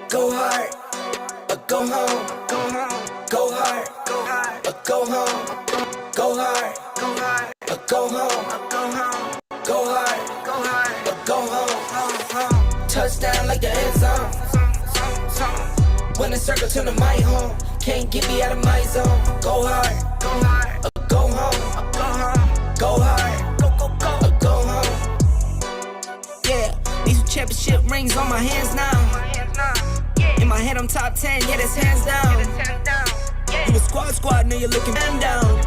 Go hard, or go home. Go home. Go hard, or go home. Go hard, or go home. Go home. Go hard, or go home. Touchdown like the end zone. When the circle turn to my home, can't get me out of my zone. Go hard, or go home. Go hard, or go home. Yeah, these championship rings on my hands now. In my head, I'm top 10, yeah, that's hands down. You a squad, now you're looking man down.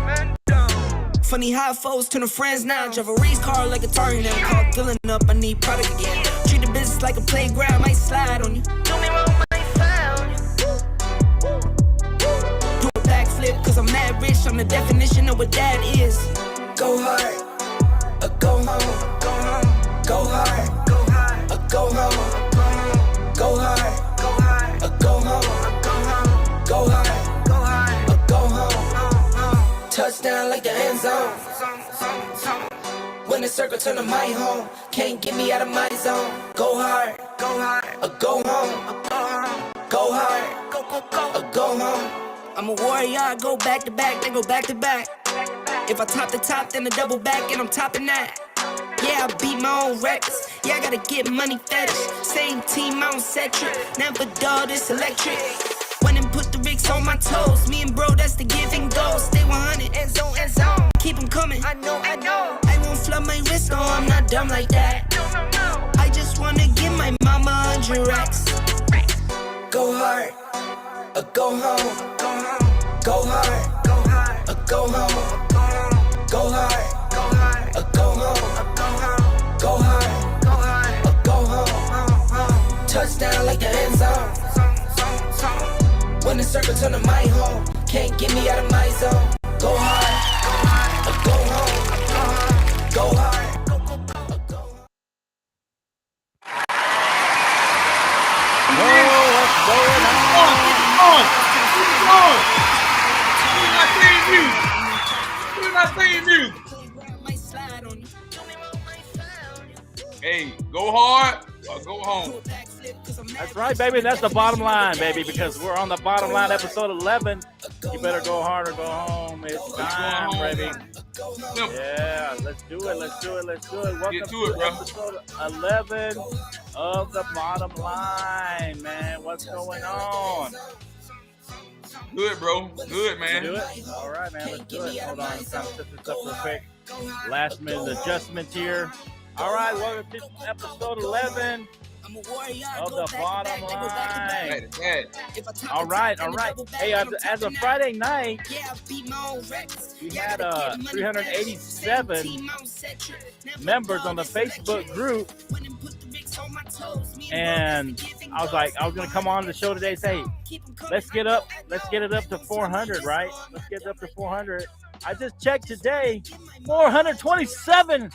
Funny how foes turn to friends now. Drive a race car like a Atari now. Call filling up, I need product again. Treat the business like a playground, might slide on you. Do me wrong, might found you. Do a backflip, cause I'm mad rich. I'm the definition of what that is. Go hard, or go home. Go home. Go hard, or go home. Go hard, or go home. Go hard, or go home. Touchdown like the end zone. When the circle turn to my home, can't get me out of my zone. Go hard, or go home. Go hard, or go home. I'm a warrior, I go back to back, then go back to back. If I top the top, then a double back, and I'm topping that. Yeah, I beat my own records. Yeah, I gotta get money fetish. Same team, I don't set trip. Never dull, this electric. Went and put the Ricks on my toes. Me and bro, that's the give and go. Stay 100, end zone, end zone. Keep them coming. I know. I won't flood my wrist, no, I'm not dumb like that. No. I just wanna give my mama 100 racks. Go hard, or go home. Go hard, or go home. Go hard, or go home. Go hard, or go home. Touchdown like the end zone. When the circle turn to my home, can't get me out of my zone. Go hard, or go home. Go hard, or go home. Whoa, what's going on? Keep on. We're not saying music. Hey, go hard or go home. That's right, baby. That's the bottom line, baby, because we're on the bottom line, episode 11. You better go hard or go home. It's time, baby. Yeah, let's do it. Welcome to episode 11 of the bottom line, man. What's going on? Good, bro. Good, man. Do it? All right, man. Let's do it. Hold on. I'm trying to set this up real quick. Last minute adjustments here. All right, welcome to episode 11 of the bottom line. All right. Hey, as of Friday night, we had 387 members on the Facebook group. And I was like, I was going to come on the show today and say, hey, let's get it up to 400, right? Let's get it up to 400. I just checked today, 427 on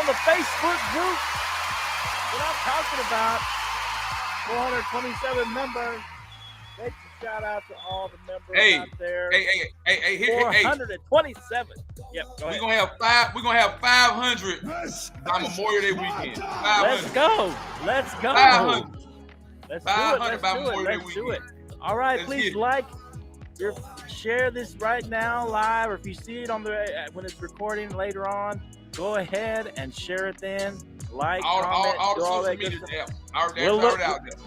the Facebook group. What I'm talking about, 427 members. Let's shout out to all the members out there. Hey, 427. Yep, go ahead. We're gonna have 500 on Memorial Day weekend. 500. Let's go. 500. Let's 500 by Memorial Day Let's do it. weekend. All right, Let's please share this right now live, or if you see it on when it's recording later on, go ahead and share it then. Like, comment, all do the all social that good media stuff. apps out there.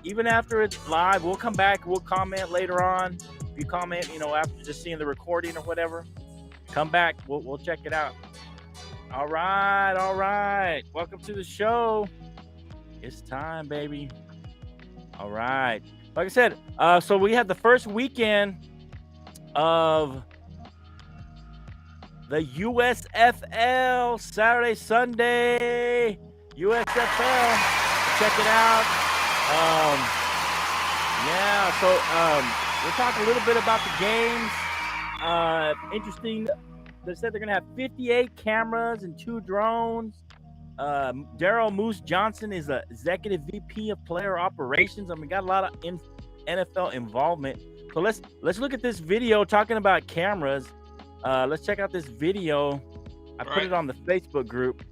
Even after it's live, we'll come back. We'll comment later on. If you comment, after just seeing the recording or whatever, come back. We'll check it out. All right. Welcome to the show. It's time, baby. All right. Like I said, so we had the first weekend of the USFL Saturday, Sunday USFL. Check it out. We'll talk a little bit about the games. Interesting. They said they're gonna have 58 cameras and 2 drones. Daryl Moose Johnson is the executive VP of player operations. I mean, got a lot of NFL involvement. So let's look at this video talking about cameras. Let's check out this video. I put it on the Facebook group,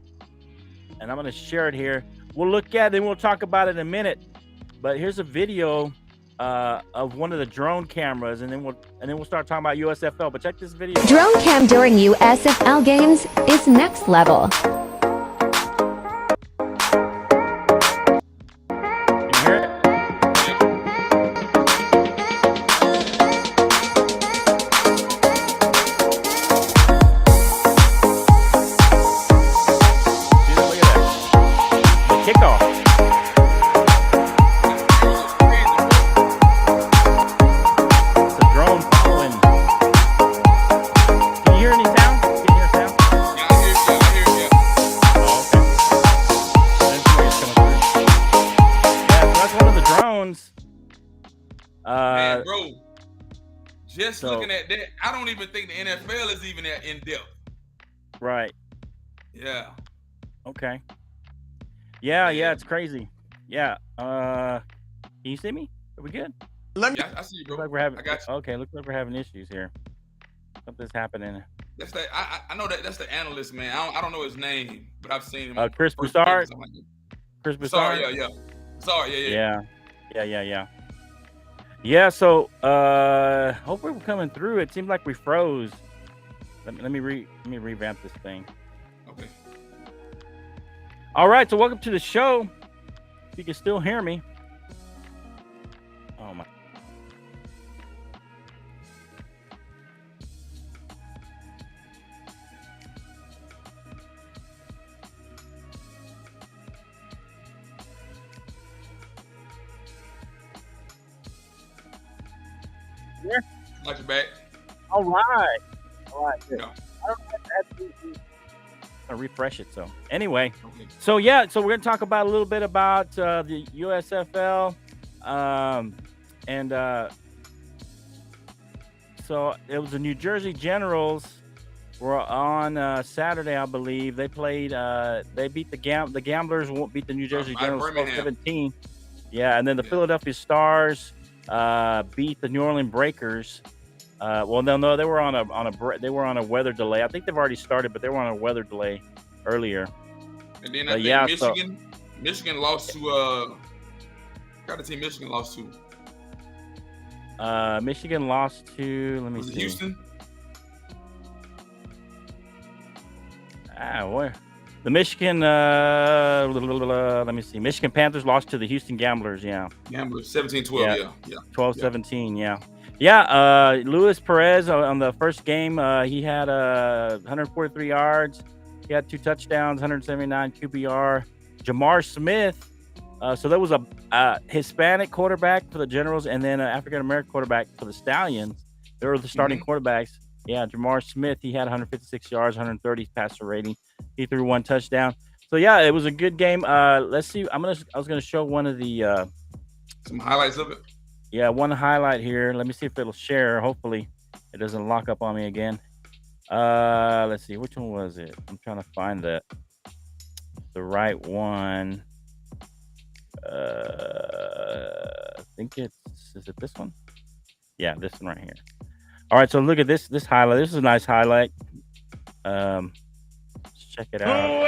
and I'm gonna share it here. We'll look at it and we'll talk about it in a minute. But here's a video of one of the drone cameras, and then we'll start talking about USFL. But check this video. Drone cam during USFL games is next level. Looking at that, I don't even think the NFL is even that in depth. Right. Yeah. Okay. Yeah, it's crazy. Yeah. Can you see me? Are we good? Yeah, I see you, bro. Looks like we're having, I got you. Okay, looks like we're having issues here. Something's happening. That's that. I know that's the analyst, man. I don't know his name, but I've seen him. Chris Broussard. Chris Broussard. Yeah. Sorry, yeah. Yeah, so hopefully we're coming through. It seems like we froze. Let me revamp this thing. Okay. All right, so welcome to the show. If you can still hear me. Oh my. Yeah. Got your back. All right. Good. Yeah. I don't know if I refresh it. So anyway, Okay. so we're gonna talk about a little bit about the USFL, so it was the New Jersey Generals were on Saturday, I believe. They played. They beat the Gamblers. Won't beat the New Jersey Generals 12-17. Yeah, and then the Philadelphia Stars beat the New Orleans Breakers. Well, no, they were on a weather delay. I think they've already started, but they were on a weather delay earlier. And then I think Michigan lost to got the team Michigan lost to. Michigan lost to. Let me see. Houston. Where? The Michigan. Let me see. Michigan Panthers lost to the Houston Gamblers. Yeah. Gamblers 17-12. Yeah. 12-17. Yeah. Luis Perez on the first game, he had 143 yards. He had 2 touchdowns, 179 QBR. Jamar Smith. So there was a Hispanic quarterback for the Generals and then an African-American quarterback for the Stallions. They were the starting quarterbacks. Yeah, Jamar Smith, he had 156 yards, 130 passer rating. He threw 1 touchdown. So, yeah, it was a good game. Let's see. I was going to show one of the some highlights of it. Yeah, one highlight here. Let me see if it'll share. Hopefully it doesn't lock up on me again. Let's see. Which one was it? I'm trying to find the right one. I think is it this one? Yeah, this one right here. All right, so look at this highlight. This is a nice highlight. Let's check it out.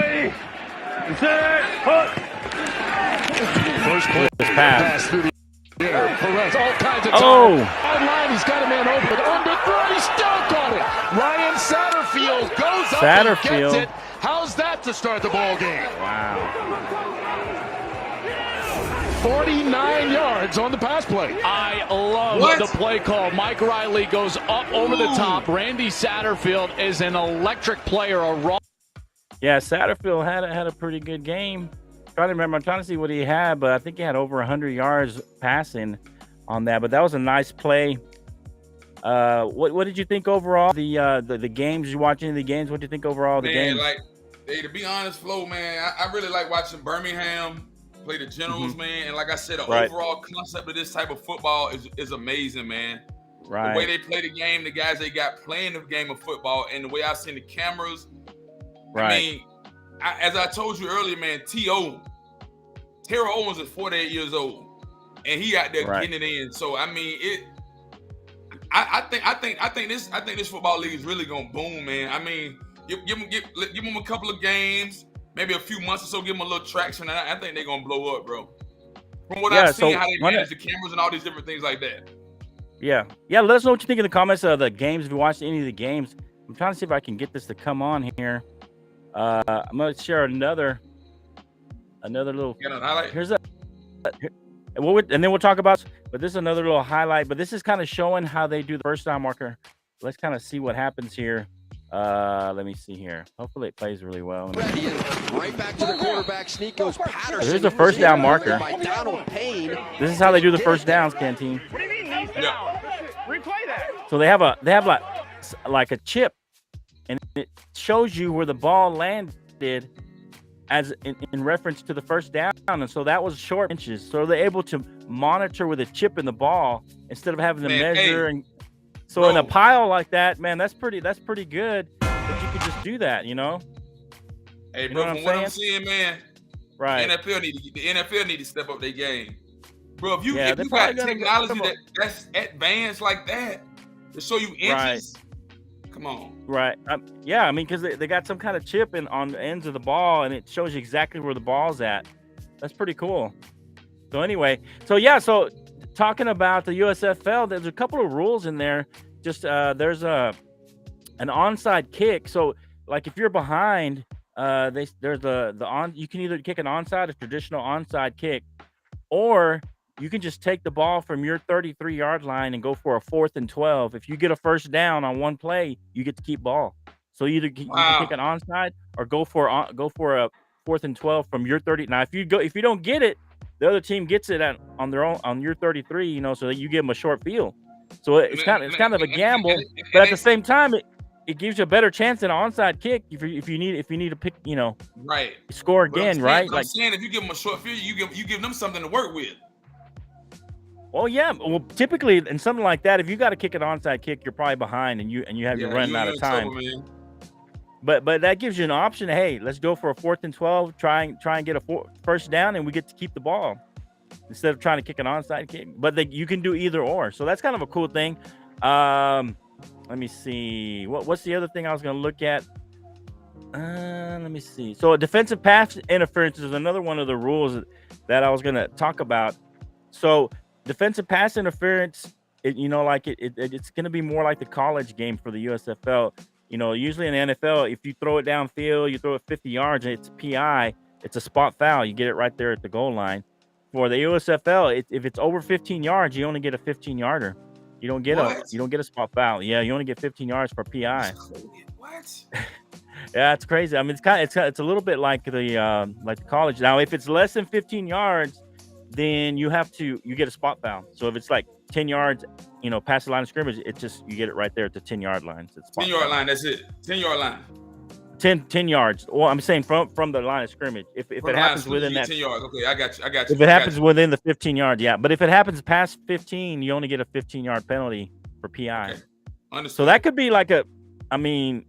First pass through the air. Perez, all kinds of time. Online, he's got a man open. Under throw, he still got it. Ryan Satterfield goes up and gets it. How's that to start the ball game? Wow. 49 yards on the pass play. I love the play call. Mike Riley goes up over the top. Randy Satterfield is an electric player. Yeah, Satterfield had a pretty good game. I'm trying to see what he had, but I think he had over 100 yards passing on that. But that was a nice play What did you think overall? The games you watching the games? What did you think overall of the games? Like, to be honest, Flo, man, I really like watching Birmingham play the Generals, man. And like I said, the overall concept of this type of football is amazing, man. Right. The way they play the game, the guys they got playing the game of football, and the way I've seen the cameras. Right. I mean, as I told you earlier, man, Terrell Owens is 48 years old, and he out there getting it in. So I mean, I think this football league is really gonna boom, man. I mean, give them a couple of games, maybe a few months or so, give them a little traction, and I think they're gonna blow up, bro. From what I've seen, how they manage the cameras and all these different things like that. Yeah. Let us know what you think in the comments of the games. If you watched any of the games, I'm trying to see if I can get this to come on here. I'm gonna share another little. Here's and then we'll talk about. But this is another little highlight. But this is kind of showing how they do the first down marker. Let's kind of see what happens here. Let me see here. Hopefully it plays really well. Right back to the quarterback sneak goes Patterson. Here's the first down marker. This is how they do the first downs, Canteen. What do you mean knees down? Replay that. So they have like a chip, and it shows you where the ball landed as in reference to the first down. And so that was short inches. So they're able to monitor with a chip in the ball instead of having to measure. And so in a pile like that, man, that's pretty good that you could just do that, you know? Hey, bro, from what I'm seeing, man, right? The NFL need to step up their game, bro. If you got technology that's advanced like that to show you inches, come on. Right. Yeah, I mean, because they got some kind of chip on the ends of the ball, and it shows you exactly where the ball's at. That's pretty cool. So anyway, so talking about the USFL, there's a couple of rules in there. Just there's an onside kick. So like if you're behind, you can either kick an onside, a traditional onside kick, or you can just take the ball from your 33-yard line and go for a 4th and 12. If you get a first down on one play, you get to keep ball. So either you can kick an onside or go for a 4th and 12 from your 30. Now if you don't get it, the other team gets it on your 33, you know, so that you give them a short field. So it's kind of a gamble, but at the same time, it gives you a better chance than an onside kick if you need to pick, you know, score again, right? I'm saying if you give them a short field, you give them something to work with. Oh yeah, well typically in something like that, if you got to kick an onside kick, you're probably behind and you have your running out of time. Trouble, but that gives you an option. Hey, let's go for a 4th and 12. Try and get a first down, and we get to keep the ball instead of trying to kick an onside kick. But you can do either or. So that's kind of a cool thing. Let me see. What's the other thing I was going to look at? Let me see. So a defensive pass interference is another one of the rules that I was going to talk about. So defensive pass interference, it's going to be more like the college game for the USFL. You know, usually in the NFL, if you throw it downfield, you throw it 50 yards, and it's PI, it's a spot foul. You get it right there at the goal line. For the USFL, if it's over 15 yards, you only get a 15-yarder. You don't get a spot foul. Yeah, you only get 15 yards for PI. What? Yeah, it's crazy. I mean, it's a little bit like the college. Now, if it's less than 15 yards, then you get a spot foul. So if it's like 10 yards, you know, past the line of scrimmage, you get it right there at the 10-yard line. So 10-yard line, that's it. 10-yard line. 10 yards. Well, I'm saying from the line of scrimmage. If it happens within that 10 yards, okay, I got you. If it happens within the 15 yards, yeah. But if it happens past 15, you only get a 15-yard penalty for PI. Okay. So that could be like I mean,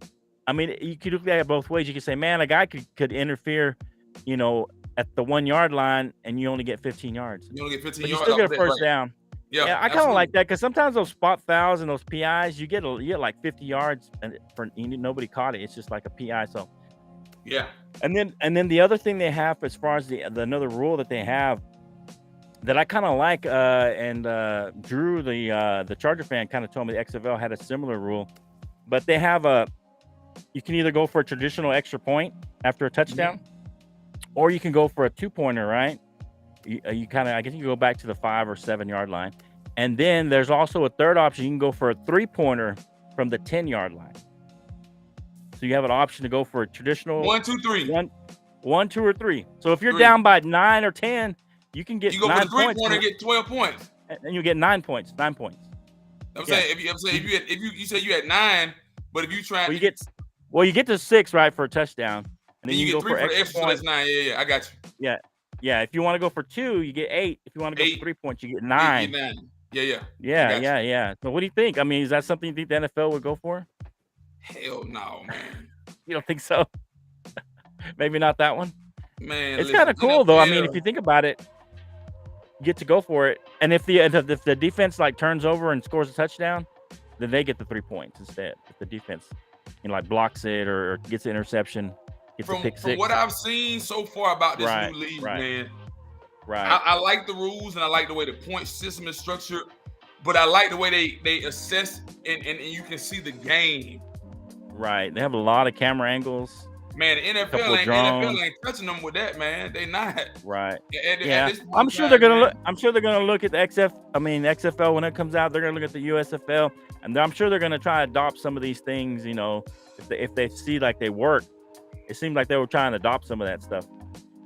you could look at it both ways. You could say, man, a guy could interfere, you know, at the 1-yard line, and you only get 15 yards. You only get 15 but yards. You still get a first down. Yeah, I kind of like that because sometimes those spot fouls and those PIs, you get like 50 yards, and nobody caught it. It's just like a PI. So yeah. And then the other thing they have as far as the another rule that they have that I kind of like, and Drew, the Charger fan, kind of told me the XFL had a similar rule, but they have you can either go for a traditional extra point after a touchdown, or you can go for a 2-pointer, right? You kind of, I guess you can go back to the 5 or 7-yard line. And then there's also a third option. You can go for a 3-pointer from the 10-yard line. So you have an option to go for a traditional 1, 2, 3. 1, 2, or 3. So if you're down by 9 or 10, you can get 9 points. You go for the 3-pointer and get 12 points. And you get 9 points. 9 points. I'm saying if you say you had 9, but if you try, you get to 6 right for a touchdown, and then you get 3 for the extra. So that's 9. Yeah, I got you. Yeah. If you want to go for 2, you get 8. If you want to go for 3 points, you get 9. You get 9. Yeah. So what do you think? I mean, is that something you think the NFL would go for? Hell no, man. You don't think so? Maybe not that one. Man, it's kind of cool though. I mean, if you think about it, you get to go for it, and if the defense like turns over and scores a touchdown, then they get the 3 points instead. If the defense, like blocks it or gets an interception, gets a pick 6. From what I've seen so far about this new league, man, I like the rules and I like the way the point system is structured, but I like the way they assess and you can see the game. Right, they have a lot of camera angles. Man, the NFL ain't touching them with that, man. They not. Right. I'm sure they're gonna look. I'm sure they're gonna look at the XFL when it comes out. They're gonna look at the USFL, and I'm sure they're gonna try to adopt some of these things. You know, if they see like they work, it seemed like they were trying to adopt some of that stuff.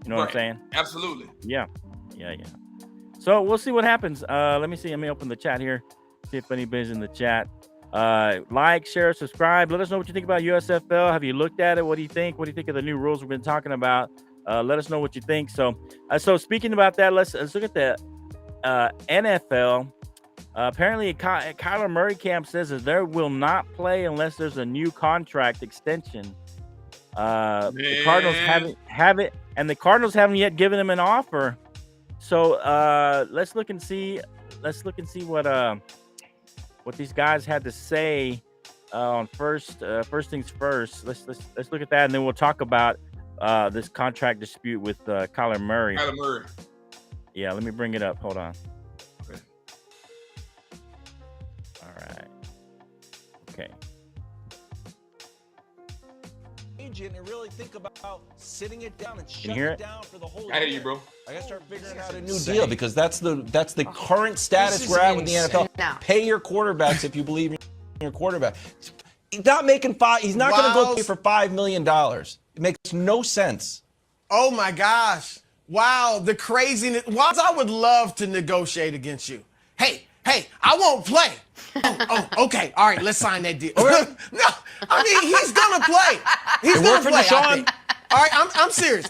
You know what I'm saying? Absolutely. Yeah. So we'll see what happens. Let me see. Let me open the chat here. See if anybody's in the chat. Like, share, subscribe. Let us know what you think about USFL. Have you looked at it? What do you think? What do you think of the new rules we've been talking about? Let us know what you think. So speaking about that, let's look at the NFL. Apparently, Kyler Murray camp says that there will not play unless there's a new contract extension. The Cardinals haven't, and the Cardinals haven't yet given him an offer. So let's look and see what these guys had to say on first things first. Let's look at that, and then we'll talk about this contract dispute with Kyler Murray. Yeah, let me bring it up. Hold on. Okay. All right. Okay. And really think about sitting it down and shutting it down for the whole I hear you, bro. I gotta start figuring out a new deal because that's the current status we're at with the NFL. No. Pay your quarterbacks if you believe in your quarterback. He's not making He's not going to go pay for $5 million. It makes no sense. Oh my gosh! Wow, the craziness. Wiles, I would love to negotiate against you. Hey, I won't play. Oh, okay. All right, let's sign that deal. No, I mean he's gonna play. He's gonna play. Deshaun. All right, I'm serious.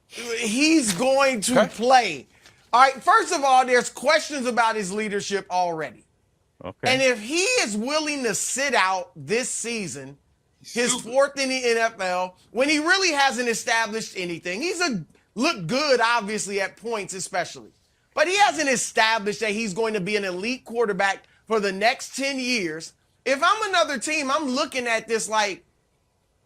He's going to play. All right. First of all, there's questions about his leadership already. Okay. And if he is willing to sit out this season, his 4th in the NFL, when he really hasn't established anything, look good, obviously, at points especially. But he hasn't established that he's going to be an elite quarterback for the next 10 years. If I'm another team, I'm looking at this like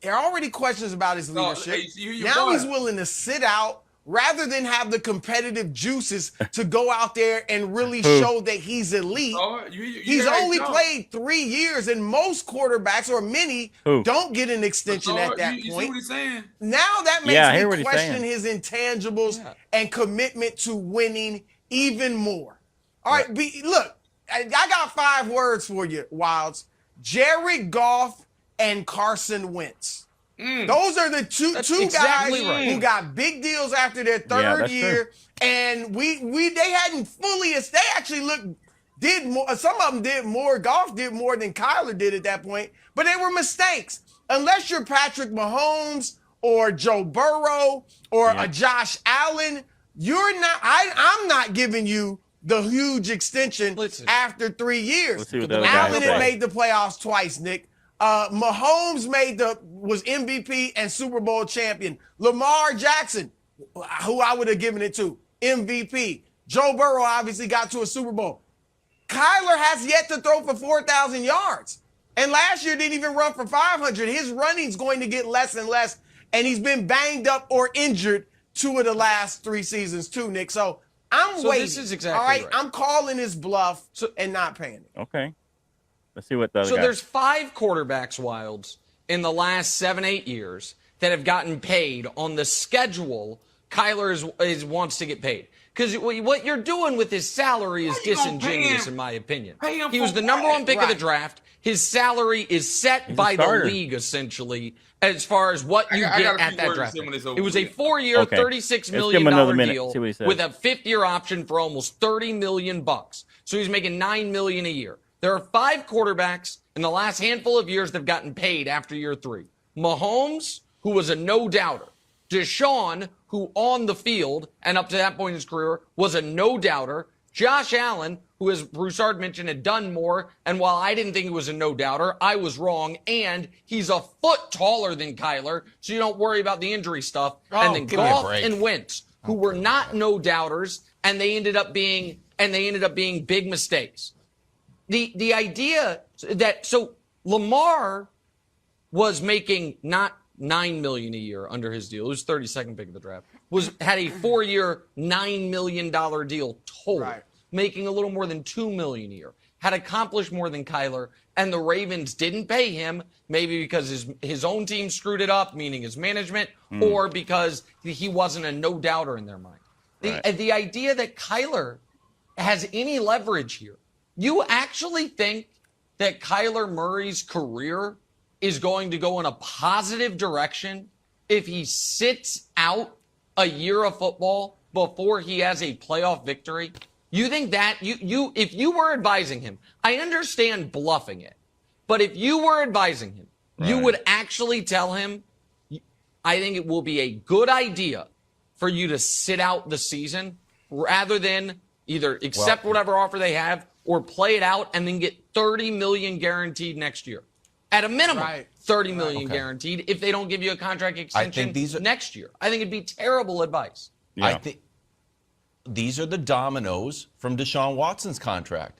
there are already questions about his leadership. Now he's willing to sit out rather than have the competitive juices to go out there and really show that he's elite. He's only played 3 years, and most quarterbacks, or many, don't get an extension at that point. You see what he's saying? Now that makes me question his intangibles and commitment to winning even more. All right, look, I got 5 words for you, Wilds. Jared Goff and Carson Wentz. Those are the two guys who got big deals after their 3rd year, and they hadn't fully. They actually did more. Some of them did more. Goff did more than Kyler did at that point, but they were mistakes. Unless you're Patrick Mahomes or Joe Burrow or a Josh Allen, you're not. I'm not giving you the huge extension after 3 years. Allen had made the playoffs twice, Nick. Mahomes was MVP and Super Bowl champion. Lamar Jackson, who I would have given it to, MVP. Joe Burrow obviously got to a Super Bowl. Kyler has yet to throw for 4,000 yards. And last year didn't even run for 500. His running's going to get less and less. And he's been banged up or injured 2 of the last 3 seasons too, Nick. So I'm waiting. This is exactly all right. I'm calling his bluff and not paying it. Okay. Let's see what the other So guy. there's 5 quarterbacks, Wilds, in the last 7-8 years that have gotten paid on the schedule Kyler wants to get paid. Because what you're doing with his salary is disingenuous, in my opinion. He was the number 1 pick of the draft. His salary is set by the league, essentially, as far as what you get at that draft. It was a 4-year, $36 million deal with a 5th-year option for almost $30 million. So he's making $9 million a year. There are 5 quarterbacks in the last handful of years that have gotten paid after year 3. Mahomes, who was a no-doubter. Deshaun, who on the field and up to that point in his career was a no-doubter. Josh Allen, who, as Broussard mentioned, had done more. And while I didn't think he was a no-doubter, I was wrong. And he's a foot taller than Kyler, so you don't worry about the injury stuff. And then Goff and Wentz, who were not no-doubters, and they ended up being big mistakes. The idea that so Lamar was making not $9 million a year under his deal. It was 32nd pick of the draft. Had a 4-year, $9 million deal total, making a little more than $2 million a year. Had accomplished more than Kyler, and the Ravens didn't pay him, maybe because his own team screwed it up, meaning his management, or because he wasn't a no-doubter in their mind. The idea that Kyler has any leverage here. You actually think that Kyler Murray's career is going to go in a positive direction if he sits out a year of football before he has a playoff victory? You think that if you were advising him, I understand bluffing it, but if you were advising him, you would actually tell him, I think it will be a good idea for you to sit out the season rather than either accept whatever offer they have or play it out and then get $30 million guaranteed next year. At a minimum, $30 million guaranteed if they don't give you a contract extension next year. I think it'd be terrible advice. Yeah. I think these are the dominoes from Deshaun Watson's contract.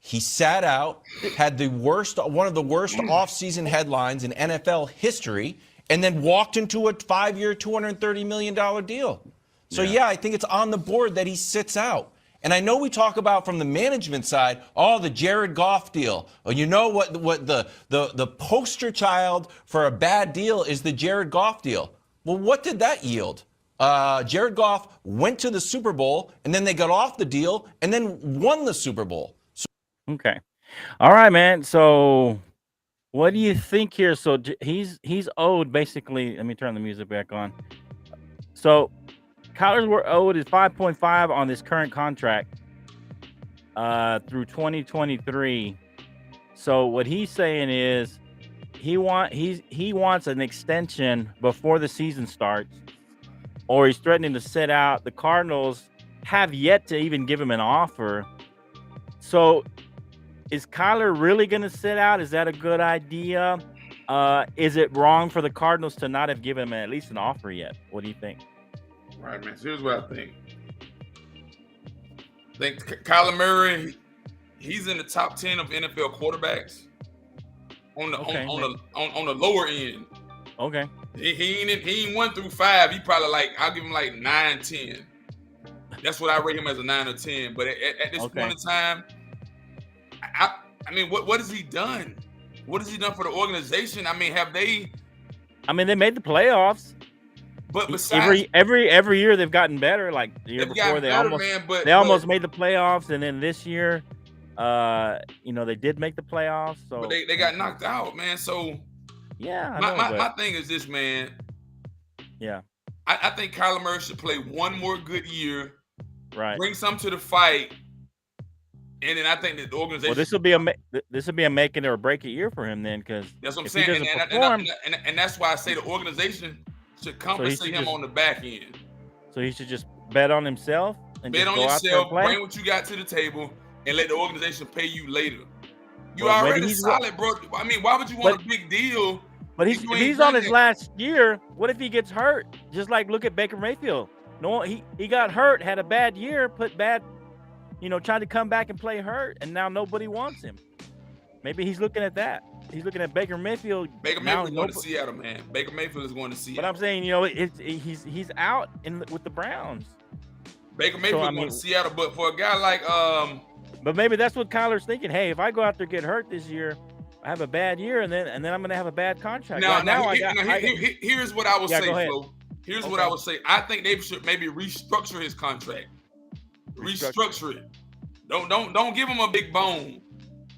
He sat out, had one of the worst offseason headlines in NFL history, and then walked into a 5-year, $230 million deal. So, I think it's on the board that he sits out. And I know we talk about from the management side, the Jared Goff deal. You know what the poster child for a bad deal is the Jared Goff deal. Well, what did that yield? Jared Goff went to the Super Bowl, and then they got off the deal, and then won the Super Bowl. Okay. All right, man. So what do you think here? So he's owed basically, let me turn the music back on. So Kyler's owed is 5.5 on this current contract through 2023. So what he's saying is he wants an extension before the season starts, or he's threatening to sit out. The Cardinals have yet to even give him an offer. So is Kyler really going to sit out? Is that a good idea? Is it wrong for the Cardinals to not have given him at least an offer yet? What do you think? Right, man. So here's what I think. I think Kyler Murray, he's in the top 10 of NFL quarterbacks on the lower end. Okay. He ain't 1 through 5. He probably I'll give him 9, 10. That's what I rate him, as a 9 or 10. But at this point in time, I mean, what has he done? What has he done for the organization? I mean, they made the playoffs. But besides, every year they've gotten better. Like the year before, they almost made the playoffs, and then this year, they did make the playoffs. So but they got knocked out, man. So my thing is this, man. Yeah, I think Kyler Murray should play one more good year, right? Bring some to the fight, and then I think that the organization. Well, this will be a make it or break it year for him then, because that's what I'm saying, and that's why I say the organization should compensate him on the back end. So he should just bet on himself and bet on yourself, bring what you got to the table, and let the organization pay you later. You already solid, bro. I mean, why would you want a big deal? But he's on his last year. What if he gets hurt? Just look at Baker Mayfield. No, he got hurt, had a bad year, tried to come back and play hurt, and now nobody wants him. Maybe he's looking at that. He's looking at Baker Mayfield. Baker Mayfield is going to Seattle, man. Baker Mayfield is going to Seattle. But I'm saying, he's out with the Browns. Baker Mayfield is going to Seattle, but for a guy like but maybe that's what Kyler's thinking. Hey, if I go out there and get hurt this year, I have a bad year, and then I'm going to have a bad contract. Here's what I would say, Flo. Here's what I would say. I think they should maybe restructure his contract. Restructure it. Don't give him a big bone.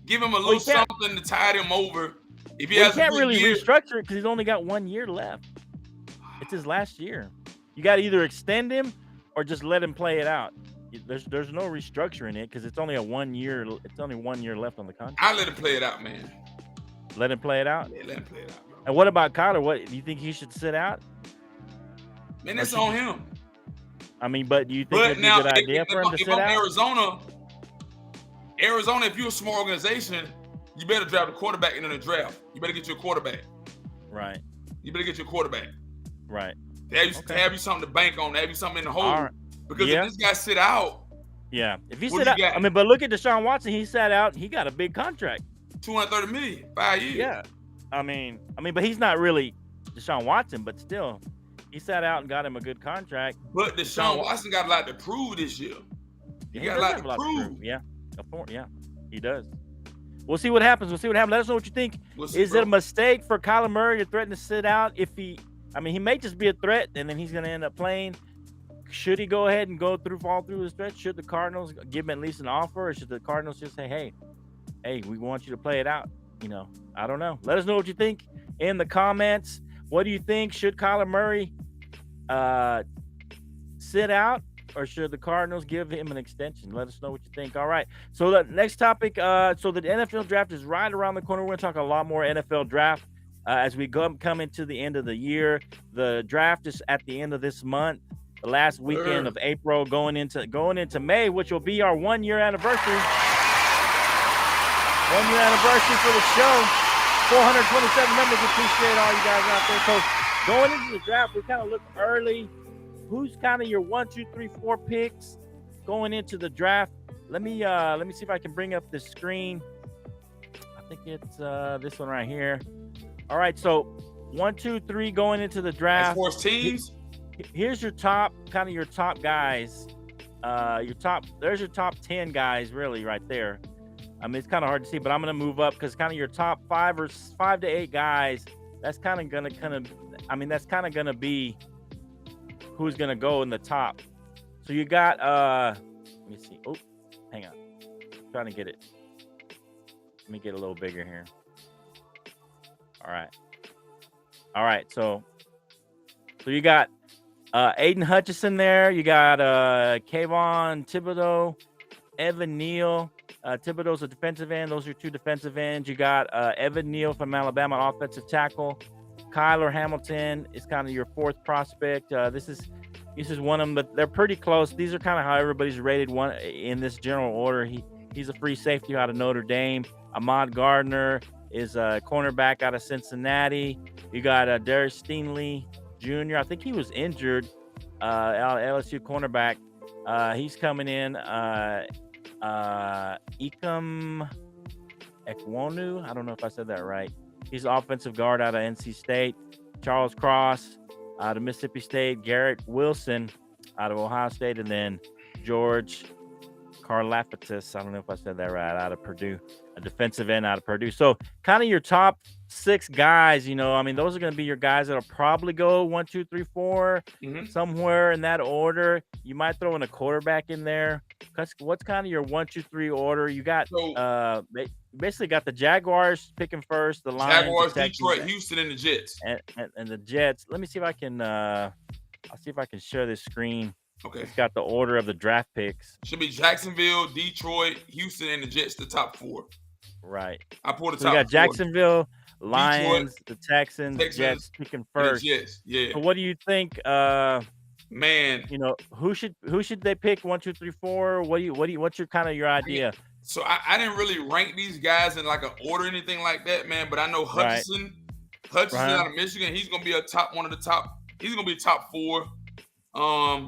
Give him a little something to tide him over. If he can't really restructure it because he's only got 1 year left. It's his last year. You got to either extend him or just let him play it out. there's no restructuring it because it's only 1 year. It's only 1 year left on the contract. I let him play it out, man. Let him play it out. Yeah, let him play it out. Bro. And what about Kyler? What do you think he should sit out? Man, that's on him. I mean, but do you think it's a good idea for him to sit out? Arizona, if you're a small organization, you better draft a quarterback in the draft. You better get your quarterback. Right. You better get your quarterback. Right. To have you something to bank on, to have you something in the hole. Right. Because if this guy sit out. Yeah. If he sit out, I mean, but look at Deshaun Watson. He sat out. He got a big contract. $230 million, 5 years. Yeah. I mean, but he's not really Deshaun Watson, but still, he sat out and got him a good contract. But Deshaun Watson got a lot to prove this year. He got a lot to prove. Yeah. Yeah, he does. We'll see what happens. Let us know what you think. Is it a mistake for Kyler Murray to threaten to sit out? He may just be a threat, and then he's going to end up playing. Should he go ahead and fall through his threat? Should the Cardinals give him at least an offer, or should the Cardinals just say, hey, we want you to play it out? I don't know. Let us know what you think in the comments. What do you think? Should Kyler Murray sit out, or should the Cardinals give him an extension? Let us know what you think. All right. So the next topic, so the NFL draft is right around the corner. We're going to talk a lot more NFL draft as we come into the end of the year. The draft is at the end of this month, the last weekend of April, going into May, which will be our 1 year anniversary. 1 year anniversary for the show. 427 members. Appreciate all you guys out there. So going into the draft, we kind of look early. Who's kind of your 1, 2, 3, 4 picks going into the draft? Let me see if I can bring up the screen. I think it's this one right here. All right, so 1, 2, 3 going into the draft. That's 4 teams. Here's your top guys. There's your top 10 guys, really, right there. I mean, it's kind of hard to see, but I'm going to move up because kind of your top 5 to 8 guys. That's kind of going to be who's going to go in the top. So you got, let me see. Oh, hang on. I'm trying to get it. Let me get a little bigger here. All right. So you got Aiden Hutchinson there. You got Kayvon Thibodeau, Evan Neal. Thibodeau's a defensive end. Those are 2 defensive ends. You got Evan Neal from Alabama, offensive tackle. Kyler Hamilton is kind of your 4th prospect. This is one of them, but they're pretty close. These are kind of how everybody's rated one in this general order. He's a free safety out of Notre Dame. Ahmad Gardner is a cornerback out of Cincinnati. You got Darius Stingley Jr. I think he was injured. LSU cornerback. He's coming in. Ikem Ekwonu. I don't know if I said that right. He's an offensive guard out of NC State. Charles Cross out of Mississippi State. Garrett Wilson out of Ohio State. And then George Karlaftis. I don't know if I said that right. Out of Purdue. A defensive end out of Purdue. So kind of your top 6 guys, those are going to be your guys that'll probably go 1, 2, 3, 4, somewhere in that order. You might throw in a quarterback in there. What's kind of your 1, 2, 3 order? You got basically got the Jaguars picking first, the Lions, Jaguars, Detroit, Houston, and the Jets. And the Jets. Let me see if I can I'll see if I can share this screen. Okay. It's got the order of the draft picks. Should be Jacksonville, Detroit, Houston, and the Jets, the top 4. Right. I pulled the so top 4. We got Jacksonville, Lions, Detroit, the Texans, Jets picking first. Jets, yeah. So what do you think? Man, who should they pick? 1, 2, 3, 4. What's your idea? So I didn't really rank these guys in like an order or anything like that, man. But I know Hutchinson out of Michigan, he's gonna be He's gonna be a top 4.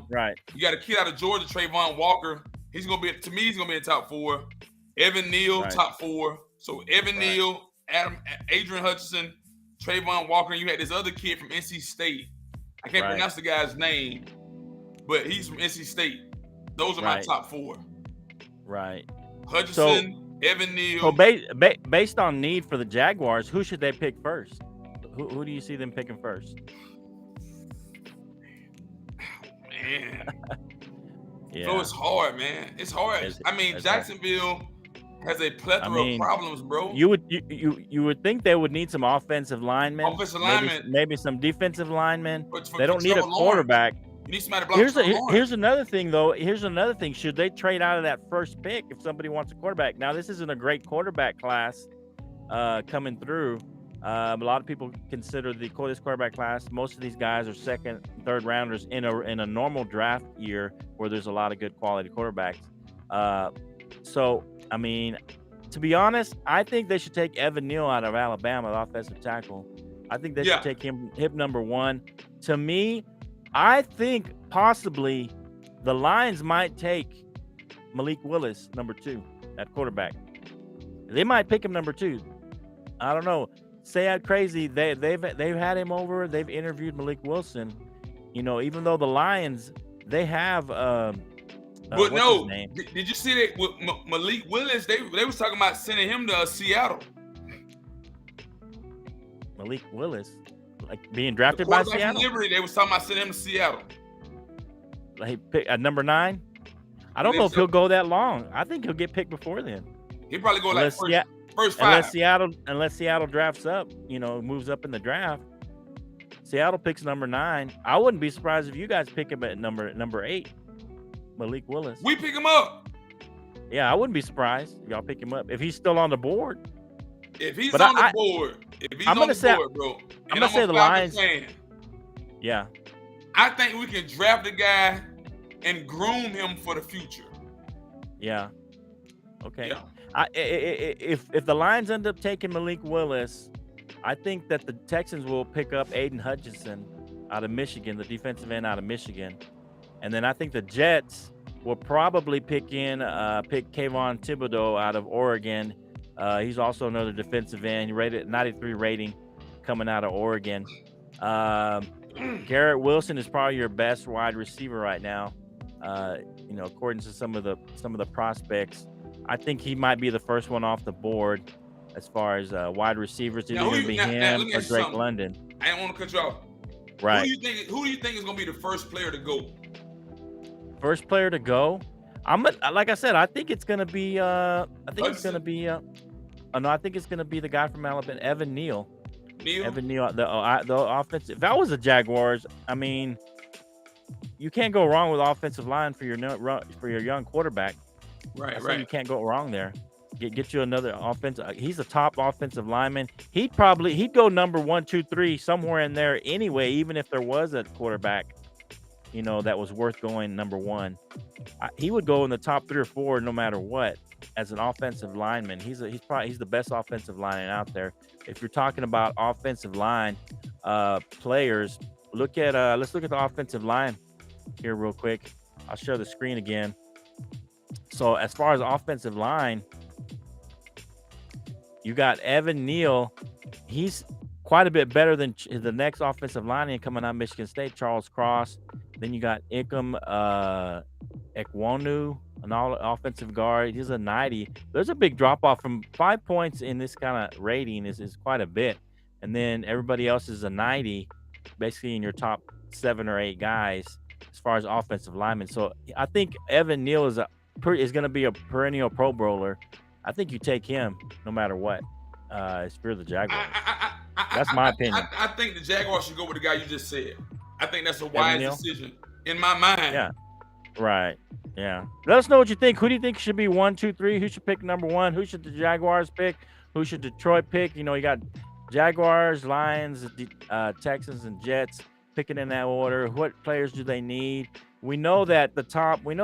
Right. You got a kid out of Georgia, Trayvon Walker. He's gonna be in the top 4. Evan Neal, top 4. So Evan Neal, Adrian Hutchinson, Trayvon Walker, and you had this other kid from NC State. I can't pronounce the guy's name, but he's from NC State. Those are my top 4. Right. Hutchinson, Evan Neal. So based on need for the Jaguars, who should they pick first? Who do you see them picking first? Man. Yeah. So it's hard, man. It's hard. Jacksonville has a plethora of problems, bro. You would think they would need some offensive linemen. Offensive linemen. Maybe some defensive linemen. They don't need a quarterback. You need somebody to block. Here's another thing, though. Here's another thing. Should they trade out of that first pick if somebody wants a quarterback? Now, this isn't a great quarterback class coming through. A lot of people consider this quarterback class. Most of these guys are second, third rounders in a normal draft year where there's a lot of good quality quarterbacks. So, I mean, to be honest, I think they should take Evan Neal out of Alabama, the offensive tackle. I think they should take him number one. To me, I think possibly the Lions might take Malik Willis number 2 at quarterback. They might pick him number 2. I don't know. Say out crazy. They've had him over. They've interviewed Malik Wilson. You know, even though the Lions, they have. But no, did you see that with Malik Willis? They was talking about sending him to Seattle. Malik Willis, like being drafted by Seattle. Liberty, they was talking about sending him to Seattle. Like pick at number 9. I don't know if he'll go that long. I think he'll get picked before then. He'll probably go like first 5. Unless Seattle drafts up, you know, moves up in the draft. Seattle picks number 9. I wouldn't be surprised if you guys pick him at number 8. Malik Willis. We pick him up. Yeah, I wouldn't be surprised if y'all pick him up if he's still on the board. If he's on the board, bro. I'm gonna say the Lions. Yeah. I think we can draft the guy and groom him for the future. Yeah. Okay. Yeah. If the Lions end up taking Malik Willis, I think that the Texans will pick up Aiden Hutchinson out of Michigan, the defensive end out of Michigan. And then I think the Jets will probably pick Kayvon Thibodeau out of Oregon. He's also another defensive end. He rated 93 rating coming out of Oregon. Garrett Wilson is probably your best wide receiver right now. You know, according to some of the prospects, I think he might be the first one off the board as far as wide receivers. Either going to be him or Drake London. I don't want to cut you off. Right. Who do you think is going to be the first player to go? First player to go? Like I said, I think it's going to be. I think it's going to be. No, I think it's going to be the guy from Alabama, Evan Neal. Evan Neal, the offensive. If I was the Jaguars, I mean, you can't go wrong with offensive line for your young quarterback. Right. You can't go wrong there. Get you another offensive. He's a top offensive lineman. He'd go number 1, 2, 3 somewhere in there anyway. Even if there was a quarterback, you know, that was worth going number 1, he would go in the top 3 or 4 no matter what. As an offensive lineman, he's the best offensive lineman out there. If you're talking about offensive line players, let's look at the offensive line here real quick. I'll share the screen again. So as far as offensive line, you got Evan Neal. He's quite a bit better than the next offensive lineman coming out of Michigan State, Charles Cross. Then you got Ikem Ekwonu, an offensive guard. He's a 90. There's a big drop off from 5 points in this kind of rating is quite a bit. And then everybody else is a 90, basically in your top 7 or 8 guys as far as offensive linemen. So I think Evan Neal is going to be a perennial Pro Bowler. I think you take him no matter what. If you're the Jaguars. That's my opinion. I think the Jaguars should go with the guy you just said. I think that's a wise decision in my mind. Yeah. Right. Yeah. Let us know what you think. Who do you think should be 1, 2, 3? Who should pick number 1? Who should the Jaguars pick? Who should Detroit pick? You know, you got Jaguars, Lions, Texans, and Jets picking in that order. What players do they need? We know that the top 4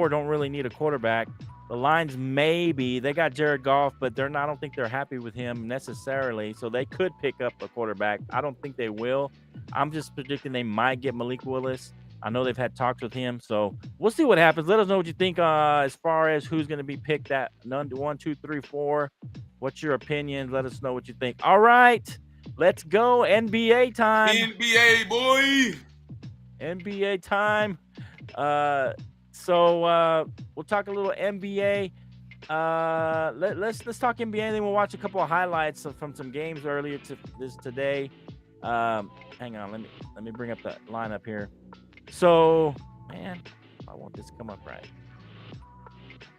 don't really need a quarterback. The Lions they got Jared Goff, but I don't think they're happy with him necessarily. So they could pick up a quarterback. I don't think they will. I'm just predicting they might get Malik Willis. I know they've had talks with him, so we'll see what happens. Let us know what you think as far as who's going to be picked at 1, 2, 3, 4. What's your opinion? Let us know what you think. All right, let's go. NBA time. NBA, boy. NBA time. So we'll talk a little NBA. Let's talk NBA, and then we'll watch a couple of highlights from some games earlier today. Hang on, let me bring up the lineup here. So, man, I want this to come up right.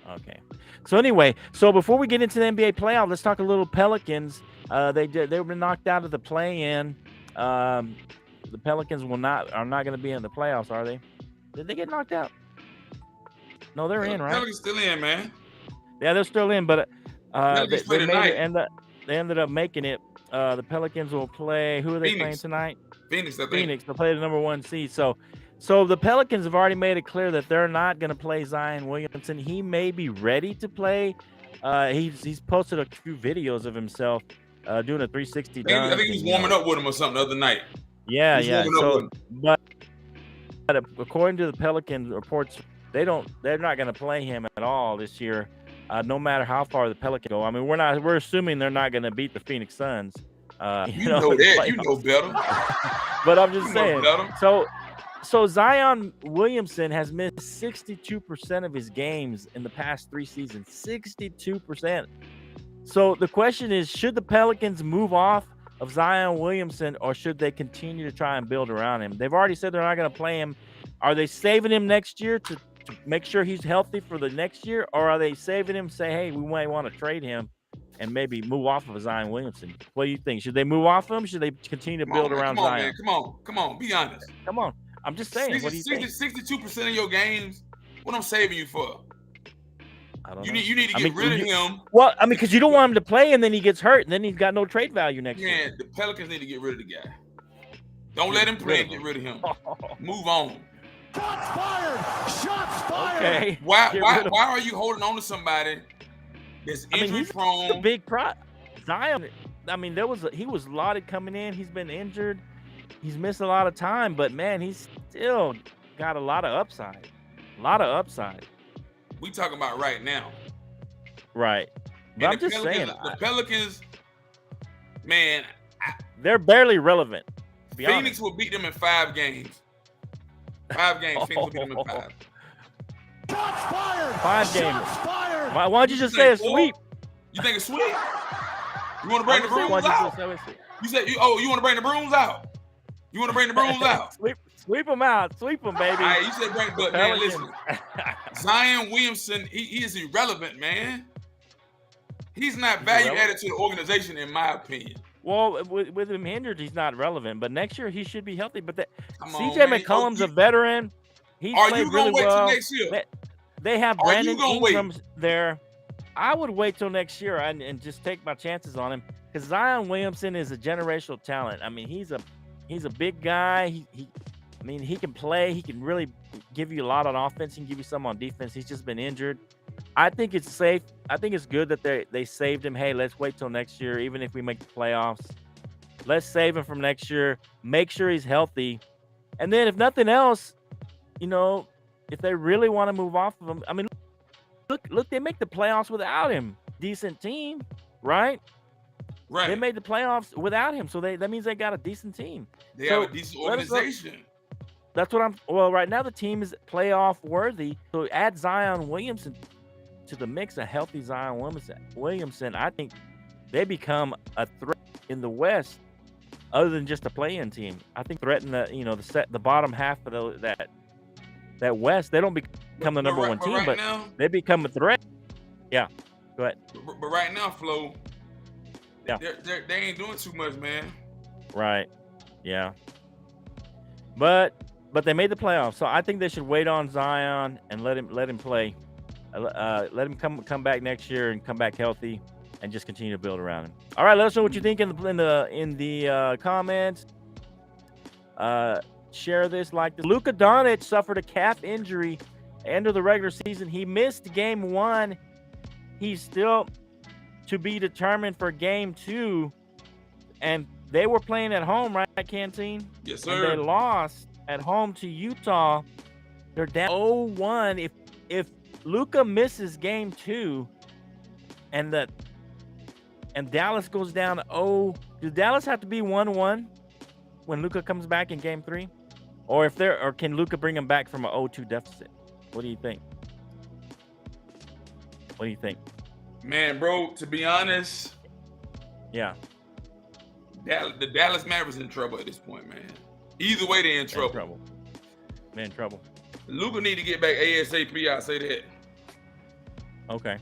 Okay. So anyway, before we get into the NBA playoff, let's talk a little Pelicans. They were knocked out of the play-in. the Pelicans are not going to be in the playoffs, are they? Did they get knocked out? No, they're in, right? Pelicans still in, man. Yeah, they're still in, but they ended up making it. The Pelicans will play. Who are they playing tonight? Phoenix, I think. Phoenix. They'll play the number 1 seed. So the Pelicans have already made it clear that they're not going to play Zion Williamson. He may be ready to play. He's posted a few videos of himself doing a 360 dunk. I think he was warming up with him or something the other night. Yeah. So, but according to the Pelicans reports, they're not going to play him at all this year. No matter how far the Pelicans go. I mean, we're assuming they're not going to beat the Phoenix Suns. You know that. You know better. But I'm just saying. So Zion Williamson has missed 62% of his games in the past 3 seasons. 62%. So the question is, should the Pelicans move off of Zion Williamson, or should they continue to try and build around him? They've already said they're not going to play him. Are they saving him next year to make sure he's healthy for the next year, or are they saving him, say, hey, we might want to trade him and maybe move off of Zion Williamson? What do you think? Should they move off of him? Should they continue to build around Zion? Man, come on, be honest. Come on. I'm just saying. What do you think? 62% of your games, what I'm saving you for? I don't know. You need to get rid of him. Well, I mean, because you don't want him to play, and then he gets hurt, and then he's got no trade value next year. Man, the Pelicans need to get rid of the guy. Don't let him play and get rid of him. Move on. Shots fired! Shots fired! Okay. Why are you holding on to somebody that's injury prone? He's a big pro. Zion. I mean, he was lauded coming in. He's been injured. He's missed a lot of time, but man, he's still got a lot of upside. A lot of upside. We talking about right now. Right. But I'm just saying. The Pelicans, man. They're barely relevant. Phoenix will beat them in 5 games. 5 games. Phoenix will beat them in 5. Shots fired! 5 games. Shots fired! Why don't you just say a sweep? You think a sweep? You want to bring the brooms out? You said, you want to bring the brooms out? You want to bring the brooms out? Sweep them out. Sweep them, baby. All right, you said bring, but man, listen. Zion Williamson, he is irrelevant, man. He's not value added to the organization, in my opinion. Well, with him injured, he's not relevant. But next year, he should be healthy. But CJ McCollum's a veteran. He's played really well. Till next year? They have Brandon Ingram there. I would wait till next year and just take my chances on him, because Zion Williamson is a generational talent. I mean, he's a big guy. He can play. He can really give you a lot on offense. He can give you some on defense. He's just been injured. I think it's safe. I think it's good that they saved him. Hey, let's wait till next year, even if we make the playoffs. Let's save him from next year. Make sure he's healthy. And then if nothing else, if they really want to move off of him, I mean, look, they make the playoffs without him. Decent team, right? Right. They made the playoffs without him, so that means they got a decent team. They have a decent organization. That's what right now the team is playoff worthy. So add Zion Williamson to the mix, a healthy Zion Williamson. I think they become a threat in the West, other than just a play-in team. I think threaten the bottom half of that West. They don't become the number 1 team, but now, they become a threat. Yeah, go ahead. But right now, Flo, they ain't doing too much, man. Right. Yeah. But they made the playoffs, so I think they should wait on Zion and let him play. Let him come back next year and come back healthy, and just continue to build around him. All right, let us know what you think in the comments. Share this, like this. Luka Doncic suffered a calf injury end of the regular season. He missed game 1. He's still to be determined for game 2, and they were playing at home, right, Canteen? Yes, sir. And they lost at home to Utah. They're down 0-1. If Luka misses game 2, and Dallas goes down 0, does Dallas have to be 1-1 when Luka comes back in game 3, or can Luka bring him back from an 0-2 deficit? What do you think? What do you think? Man, bro, to be honest, yeah, the Dallas Mavericks in trouble at this point, man. Either way, they're in trouble. They're in trouble. Luka need to get back ASAP. I say that. Okay.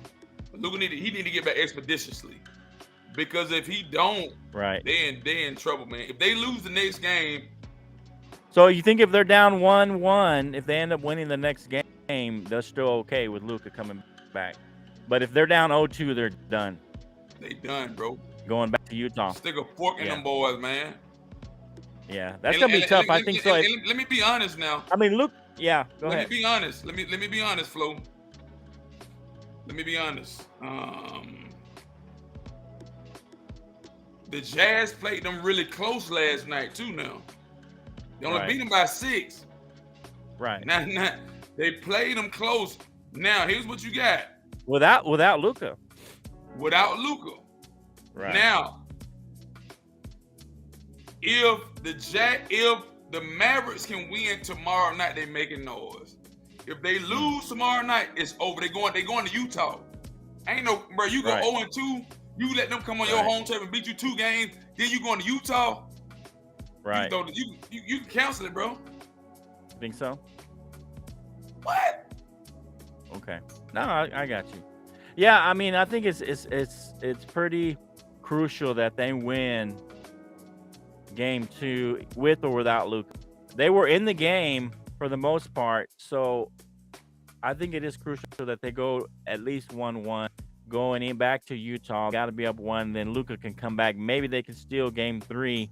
Luka need to get back expeditiously, because if he don't, right, they in trouble, man. If they lose the next game, So you think if they're down 1-1, if they end up winning the next game, they're still okay with Luka coming back. But if they're down 0-2, they're done. They done, bro. Going back to Utah. Stick a fork in them boys, man. Yeah, that's gonna be tough. I think so. Let me be honest now. I mean, Luke. Yeah, go ahead. Let me be honest. Let me be honest, Flo. Let me be honest. The Jazz played them really close last night too. Now they only beat them by 6. Right. Now they played them close. Now here's what you got. Without Luka. Without Luka. Right. Now, if the Mavericks can win tomorrow night, they making noise. If they lose tomorrow night, it's over. They going to Utah. Ain't no, bro. You go 0-2. You let them come on your home turf and beat you 2 games. Then you going to Utah. Right. You can cancel it, bro. You think so? What? Okay. No, I got you. Yeah, I mean, I think it's pretty crucial that they win game 2 with or without Luka. They were in the game for the most part, so I think it is crucial that they go at least 1-1, going in back to Utah. Got to be up 1, then Luka can come back. Maybe they can steal game 3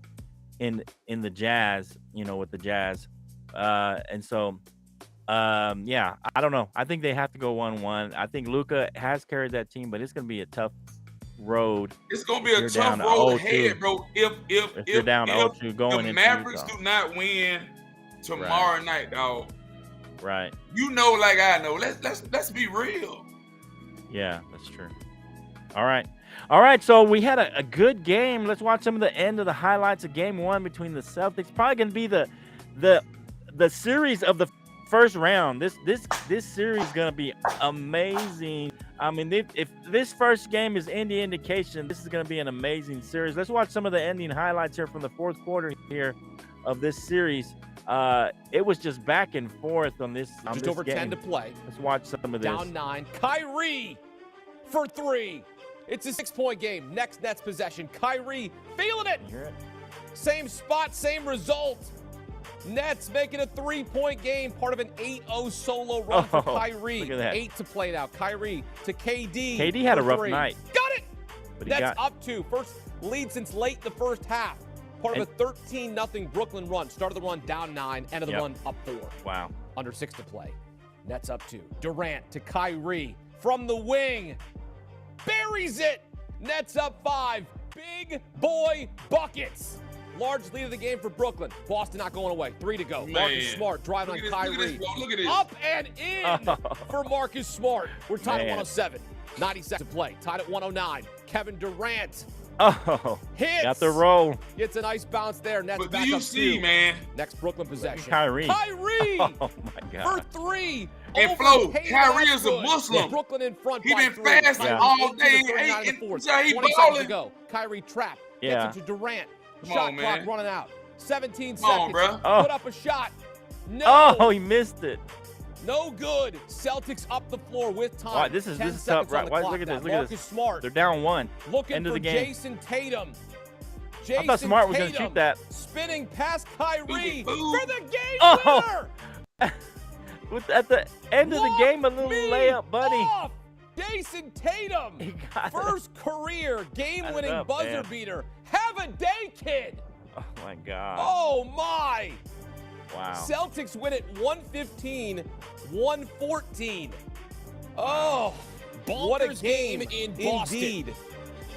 in the Jazz, with the Jazz. And so, yeah, I don't know. I think they have to go 1-1. I think Luka has carried that team, but it's going to be a tough road. It's going to be a tough road ahead, bro. If you're down 0-2 going the into Mavericks Utah. do not win tomorrow night, dog. Right. Like I know. Let's be real. Yeah, that's true. All right. So we had a good game. Let's watch some of the end of the highlights of game 1 between the Celtics. Probably going to be the series of the first round. This series is going to be amazing. I mean, if this first game is any indication, this is going to be an amazing series. Let's watch some of the ending highlights here from the fourth quarter here of this series. It was just back and forth on this. Just over game. 10 to play. Let's watch some of this. Down 9. Kyrie for 3. It's a 6-point game. Next Nets possession. Kyrie feeling it. You hear it? Same spot, same result. Nets making a 3-point game, part of an 8-0 solo run for Kyrie. Look at that. 8 to play now. Kyrie to KD. KD had a rough 3. night. Got it. But Nets up 2. First lead since late the first half. Part of a 13-0 Brooklyn run. Started the run down 9. End of the run up 4. Wow. Under 6 to play. Nets up 2. Durant to Kyrie from the wing. Buries it. Nets up 5. Big boy buckets. Large lead of the game for Brooklyn. Boston not going away. 3 to go. Man. Marcus Smart driving on Kyrie. Look at this. Up and in for Marcus Smart. We're tied at 107. 90 seconds to play. Tied at 109. Kevin Durant. Hits. Got the roll. Gets a nice bounce there. Nets But back do you up see, 2. man? Next Brooklyn possession. Kyrie. Oh my God. For 3. And Flo, Kyrie is a Muslim. Brooklyn in front. He by been 3. fasting all day. He 20 seconds to go. Kyrie trap. Yeah. Gets it to Durant. Come Shot on, clock man. running out. 17 Come on, seconds. bro. Put up a shot. No. Oh, he missed it. No good. Celtics up the floor with time. Wow, this is tough. Right. Look at this. Look at this. Smart. They're down 1. Looking End of for the game. Jason Tatum. I thought Smart was going to shoot that. Spinning past Kyrie for the game Oh. winner. At the end of the game, a little layup, buddy. Off. Jason Tatum. He got First career game-winning up, buzzer man. beater. Have a day, kid. Oh, my God. Oh, my. Wow. Celtics win it 115-114. Oh, what a game in Boston. indeed.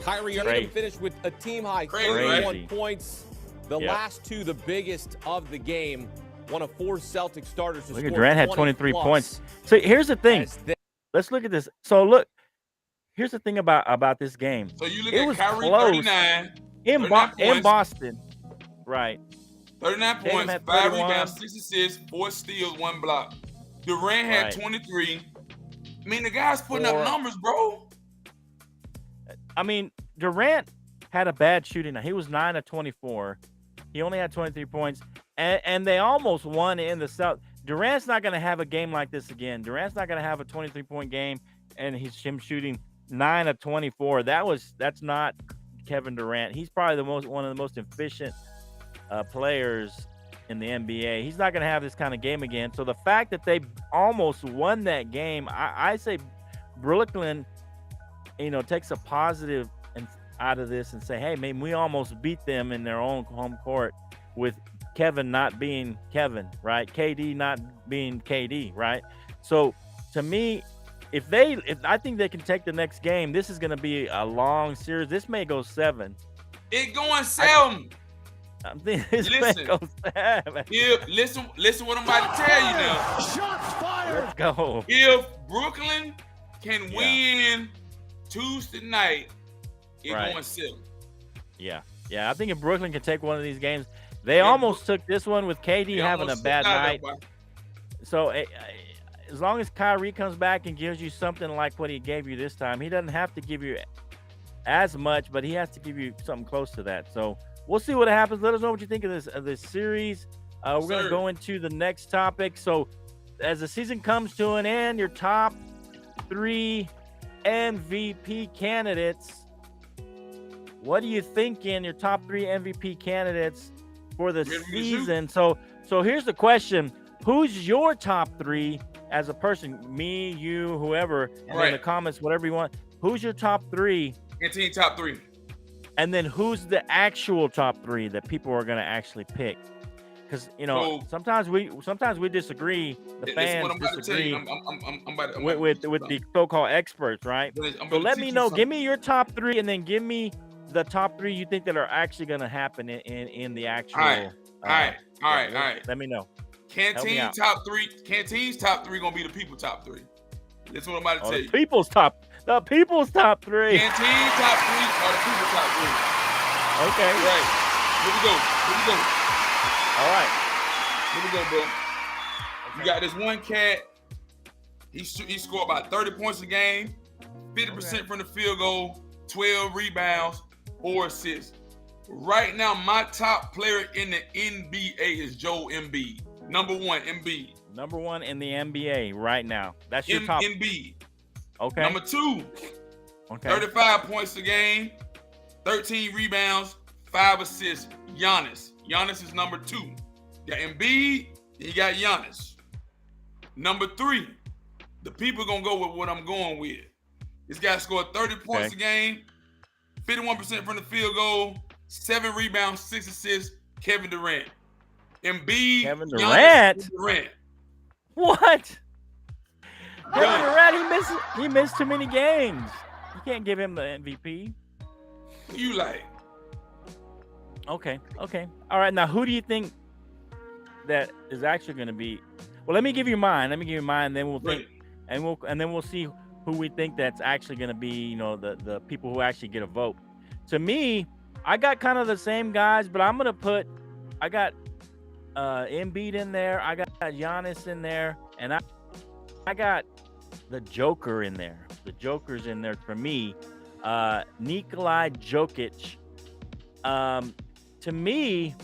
Kyrie Great. Irving finished with a team-high Crazy. 31 points. The Yep. last 2, the biggest of the game. One of 4 Celtic starters to Look score at Durant had 23 plus points. So here's the thing. as they- Let's look at this. So look, here's the thing about this game. So you look It at was Kyrie, close. 39. In 39 points. Boston. Right. 39 Tatum points, had 5 31. rebounds, 6 assists, 4 steals, 1 block. Durant had Right. 23. I mean, the guy's putting up 4. numbers, bro. I mean, Durant had a bad shooting night. He was 9 of 24. He only had 23 points. And they almost won in the South. Durant's not going to have a game like this again. Durant's not going to have a 23-point game and he's him shooting 9 of 24. That's not Kevin Durant. He's probably one of the most efficient players in the NBA. He's not going to have this kind of game again. So the fact that they almost won that game, I say Brooklyn, takes a positive out of this and say, hey, man, we almost beat them in their own home court with Kevin not being Kevin, right? KD not being KD, right? So to me, if I think they can take the next game, this is going to be a long series. This may go 7. It going 7. I'm thinking this may go 7. Listen what I'm about to tell you now. Shots fired. Let's go. If Brooklyn can win Tuesday night, it's going 7. Yeah. I think if Brooklyn can take one of these games, they almost took this one with KD having a bad night. So as long as Kyrie comes back and gives you something like what he gave you this time, he doesn't have to give you as much, but he has to give you something close to that. So we'll see what happens. Let us know what you think of this series. We're going to go into the next topic. So as the season comes to an end, your top 3 MVP candidates. What do you think in your top 3 MVP candidates for the season? So here's the question. Who's your top 3 as a person? Me, you, whoever, and in the comments, whatever you want. Who's your top 3? Team top 3. And then who's the actual top 3 that people are going to actually pick? Because sometimes we disagree. The fans disagree with the so-called experts, right? So let me know. Give me your top 3, and then give me the top 3 you think that are actually going to happen in the actual. All right. Let me know. Canteen's top 3 gonna be the people top 3. That's what I'm about to tell you. The people's top 3. Canteen's top 3 are the people top 3. Okay. Right. Here we go. All right. Here we go, bro. Okay. You got this one cat. He scored about 30 points a game, 50% from the field goal, 12 rebounds, 4 assists. Right now, my top player in the NBA is Joel Embiid. Number 1, Embiid. Number 1 in the NBA right now. That's your top. Embiid. Okay. Number 2, 35 points a game, 13 rebounds, 5 assists. Giannis. Giannis is number 2. You got Embiid, then you got Giannis. Number 3, the people gonna go with what I'm going with. This guy scored 30 points a game, 51% from the field goal, 7 rebounds, 6 assists. Kevin Durant. Embiid. Kevin Durant. Giannis, Durant. What? Kevin Durant, he missed too many games. You can't give him the MVP. You like? Okay. All right. Now, who do you think that is actually going to be? Well, let me give you mine. Then we'll think, and then we'll see who we think that's actually going to be. The people who actually get a vote. To me, I got kind of the same guys, but I got Embiid in there. I got Giannis in there, and I got the Joker in there. The Joker's in there for me. Nikola Jokic. To me,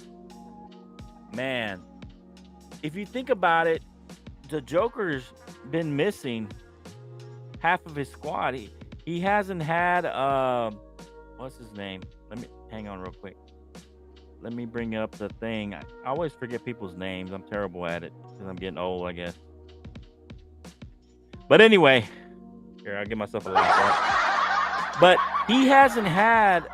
man, if you think about it, the Joker's been missing half of his squad. He hasn't had what's his name? Let me hang on real quick. Let me bring up the thing. I always forget people's names. I'm terrible at it because I'm getting old, I guess. But anyway, here, I'll give myself a laugh. But he hasn't had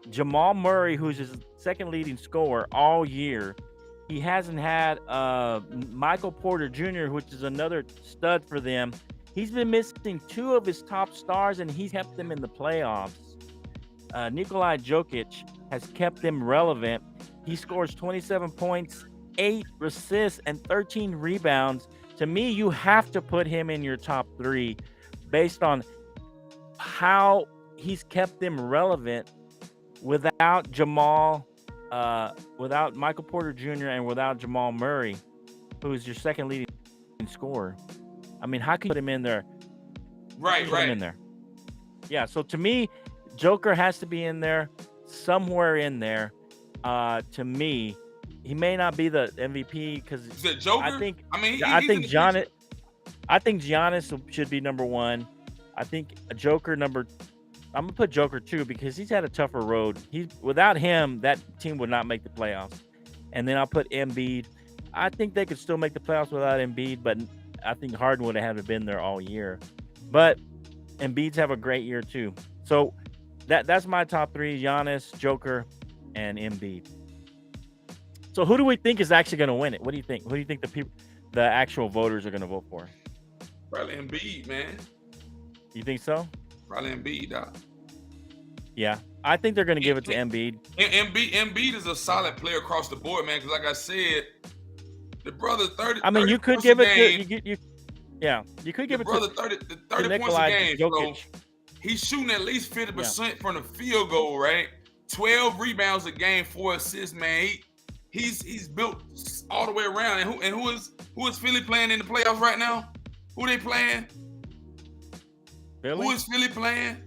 Jamal Murray, who's his second leading scorer all year. He hasn't had Michael Porter Jr., which is another stud for them. He's been missing 2 of his top stars, and he's kept them in the playoffs. Nikola Jokic has kept them relevant. He scores 27 points, 8 assists, and 13 rebounds. To me, you have to put him in your top 3 based on how he's kept them relevant without without Michael Porter Jr. and without Jamal Murray, who is your second leading scorer. I mean, how can you put him in there? Right. In there. Yeah, so to me, Joker has to be in there, somewhere in there. To me, he may not be the MVP because I think Giannis should be number 1. I think Joker I'm gonna put Joker 2 because he's had a tougher road. Without him, that team would not make the playoffs. and then I'll put Embiid. I think they could still make the playoffs without Embiid, but I think Harden would have been there all year. But Embiid's have a great year too. So that's my top three: Giannis, Joker, and Embiid. So who do we think is actually going to win it? What do you think? Who do you think the actual voters are going to vote for? Probably Embiid, man. You think so? Probably Embiid, dog. Yeah, I think they're going to give it to Embiid. Embiid is a solid player across the board, man. Because like I said, the brother 30. I mean, you could give it to you could give it to 30 points a game. So he's shooting at least 50% from the field goal, right? 12 rebounds a game, 4 assists, man. He's built all the way around. And who is Philly playing in the playoffs right now? Who they playing? Philly? Who is Philly playing?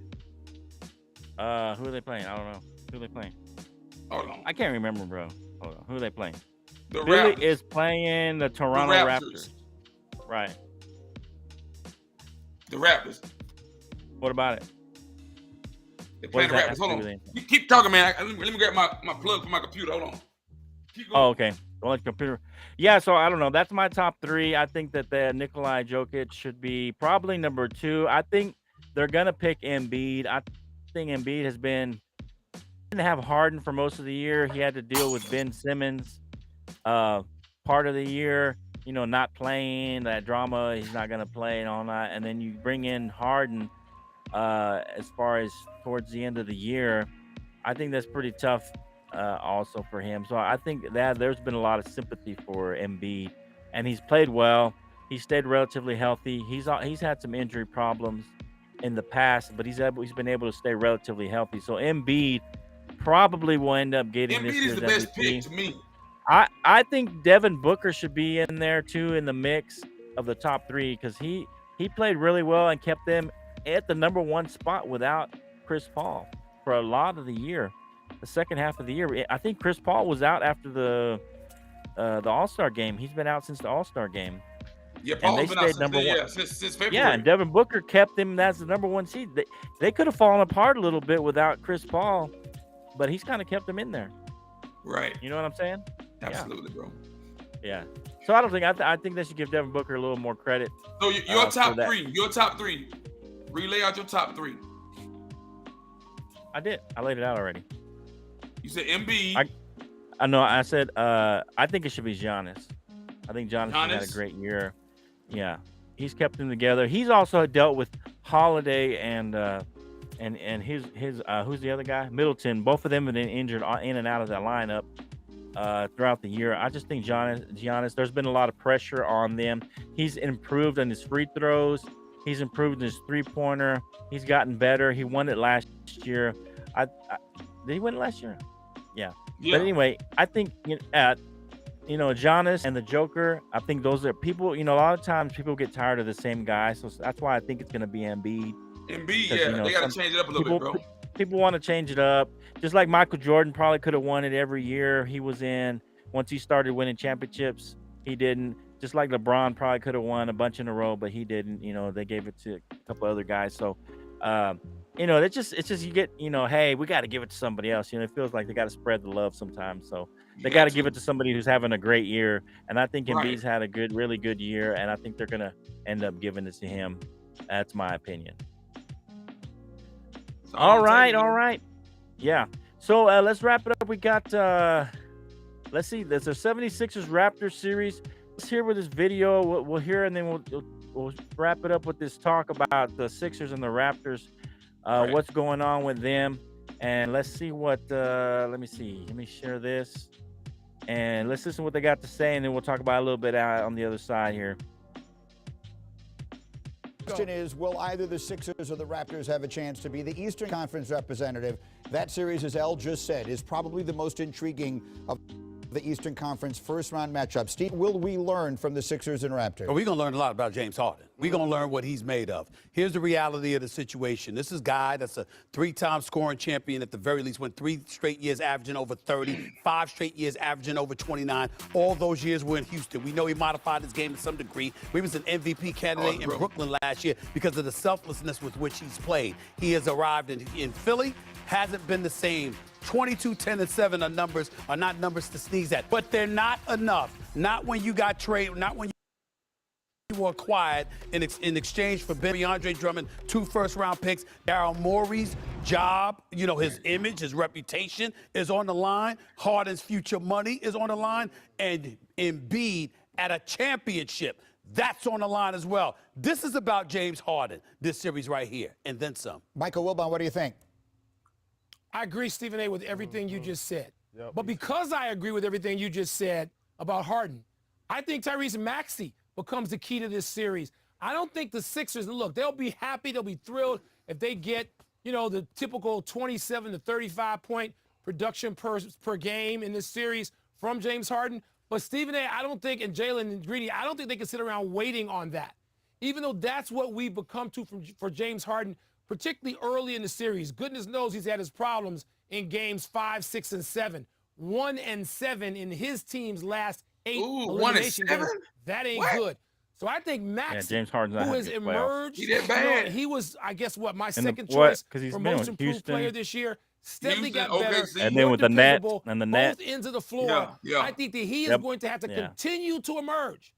Who are they playing? I don't know. Who are they playing? Hold on. I can't remember, bro. Hold on. Who are they playing? The Philly Raptors. is playing the Toronto Raptors. Right. The Raptors. What about it? They're playing the Raptors. Hold on. You keep talking, man. Let me grab my plug for my computer. Hold on. Oh, okay. Don't let the computer. Yeah, so I don't know. That's my top three. I think that the Nikola Jokic should be probably number 2. I think they're gonna pick Embiid. I think Embiid didn't have Harden for most of the year. He had to deal with Ben Simmons part of the year, not playing, that drama. He's not gonna play and all that. And then you bring in Harden as far as towards the end of the year. I think that's pretty tough also for him. So I think that there's been a lot of sympathy for Embiid, and he's played well. He stayed relatively healthy. He's had some injury problems in the past, but he's been able to stay relatively healthy. So Embiid probably will end up getting this year's MVP. Embiid is the best pick to me. I think Devin Booker should be in there too, in the mix of the top 3, because he played really well and kept them at the number 1 spot without Chris Paul for a lot of the year. The second half of the year, I think Chris Paul was out after the All-Star game. He's been out since the All-Star game. Yeah, Paul's been out since February. Yeah, and Devin Booker kept him as the number 1 seed. They could have fallen apart a little bit without Chris Paul, but he's kind of kept them in there. Right. You know what I'm saying? Absolutely, bro. Yeah. So I don't think I think they should give Devin Booker a little more credit. So your top 3. Your top 3. Relay out your top 3. I did. I laid it out already. You said Embiid. I know. I said I think it should be Giannis. I think Giannis has had a great year. Yeah, he's kept them together. He's also dealt with Holiday and his who's the other guy? Middleton. Both of them have been injured in and out of that lineup throughout the year. I just think Giannis. There's been a lot of pressure on them. He's improved on his free throws. He's improved his 3-pointer. He's gotten better. He won it last year. Did he win it last year? Yeah. But anyway, I think Giannis and the Joker, I think those are people, a lot of times people get tired of the same guy. So that's why I think it's going to be Embiid. Embiid, yeah. They got to change it up a little bit, bro. People want to change it up. Just like Michael Jordan probably could have won it every year he was in. Once he started winning championships, he didn't. Just like LeBron probably could have won a bunch in a row, but he didn't. They gave it to a couple other guys. So, it's just you get, hey, we got to give it to somebody else. It feels like they got to spread the love sometimes. So they got to give it to somebody who's having a great year. And I think Embiid's had a really good year, and I think they're gonna end up giving it to him. That's my opinion. All right. Yeah. So let's wrap it up. We got let's see. There's a 76ers Raptors series. Let's hear with this video. We'll hear, and then we'll wrap it up with this talk about the Sixers and the Raptors. What's going on with them, and let's see what let me share this, and let's listen to what they got to say, and then we'll talk about it a little bit out on the other side here. The question is, will either the Sixers or the Raptors have a chance to be the Eastern Conference representative? That series, as El just said, is probably the most intriguing of the Eastern Conference first-round matchup. Steve, will we learn from the Sixers and Raptors? Well, we're going to learn a lot about James Harden. We're going to learn what he's made of. Here's the reality of the situation. This is a guy that's a 3-time scoring champion, at the very least, went 3 straight years averaging over 30, 5 straight years averaging over 29. All those years were in Houston. We know he modified his game to some degree. He was an MVP candidate in Brooklyn last year because of the selflessness with which he's played. He has arrived in Philly, hasn't been the same. 22, 10, and 7 are not numbers to sneeze at. But they're not enough. Not when you got trade, not when you were acquired in exchange for DeAndre Drummond, 2 first-round picks. Daryl Morey's job, his image, his reputation is on the line. Harden's future money is on the line. And Embiid at a championship, that's on the line as well. This is about James Harden, this series right here, and then some. Michael Wilbon, what do you think? I agree, Stephen A., with everything you just said. But because I agree with everything you just said about Harden, I think Tyrese Maxey becomes the key to this series. I don't think the Sixers, look, they'll be happy, they'll be thrilled if they get, the typical 27 to 35 point production per game in this series from James Harden. But Stephen A., I don't think, and Jalen and Greedy, I don't think they can sit around waiting on that. Even though that's what we've become for James Harden, particularly early in the series. Goodness knows he's had his problems in games 5, 6, and 7. 1 and 7 in his team's last 8 elimination games. That ain't good. So I think Max, James Harden's who has emerged, he was, I guess, my second choice for most improved player this year. Steadily got better. And then with the net and the net. Both ends of the floor. I think that he is going to have to continue to emerge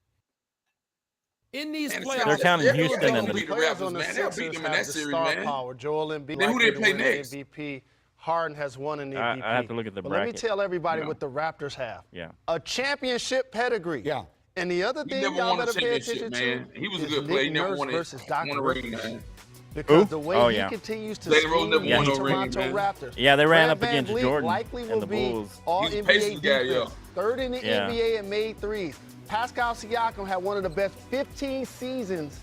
in these playoffs. They're counting Houston and the Raptors, man. They'll beat them in that series, man. Power. Joel Embiid. Then who they play next? MVP. Harden has won an MVP. I have to look at the bracket. Let me tell everybody what the Raptors have. A championship pedigree. Yeah. And the other thing y'all better pay attention to, he was a good player. He never won versus Dr. Ring. Because the way he continues to scheme the Toronto Raptors. Yeah, they ran up against Van Vliet Jordan likely will and the be Bulls. All-NBA defense, third in the NBA and made threes. Pascal Siakam had one of the best 15 seasons.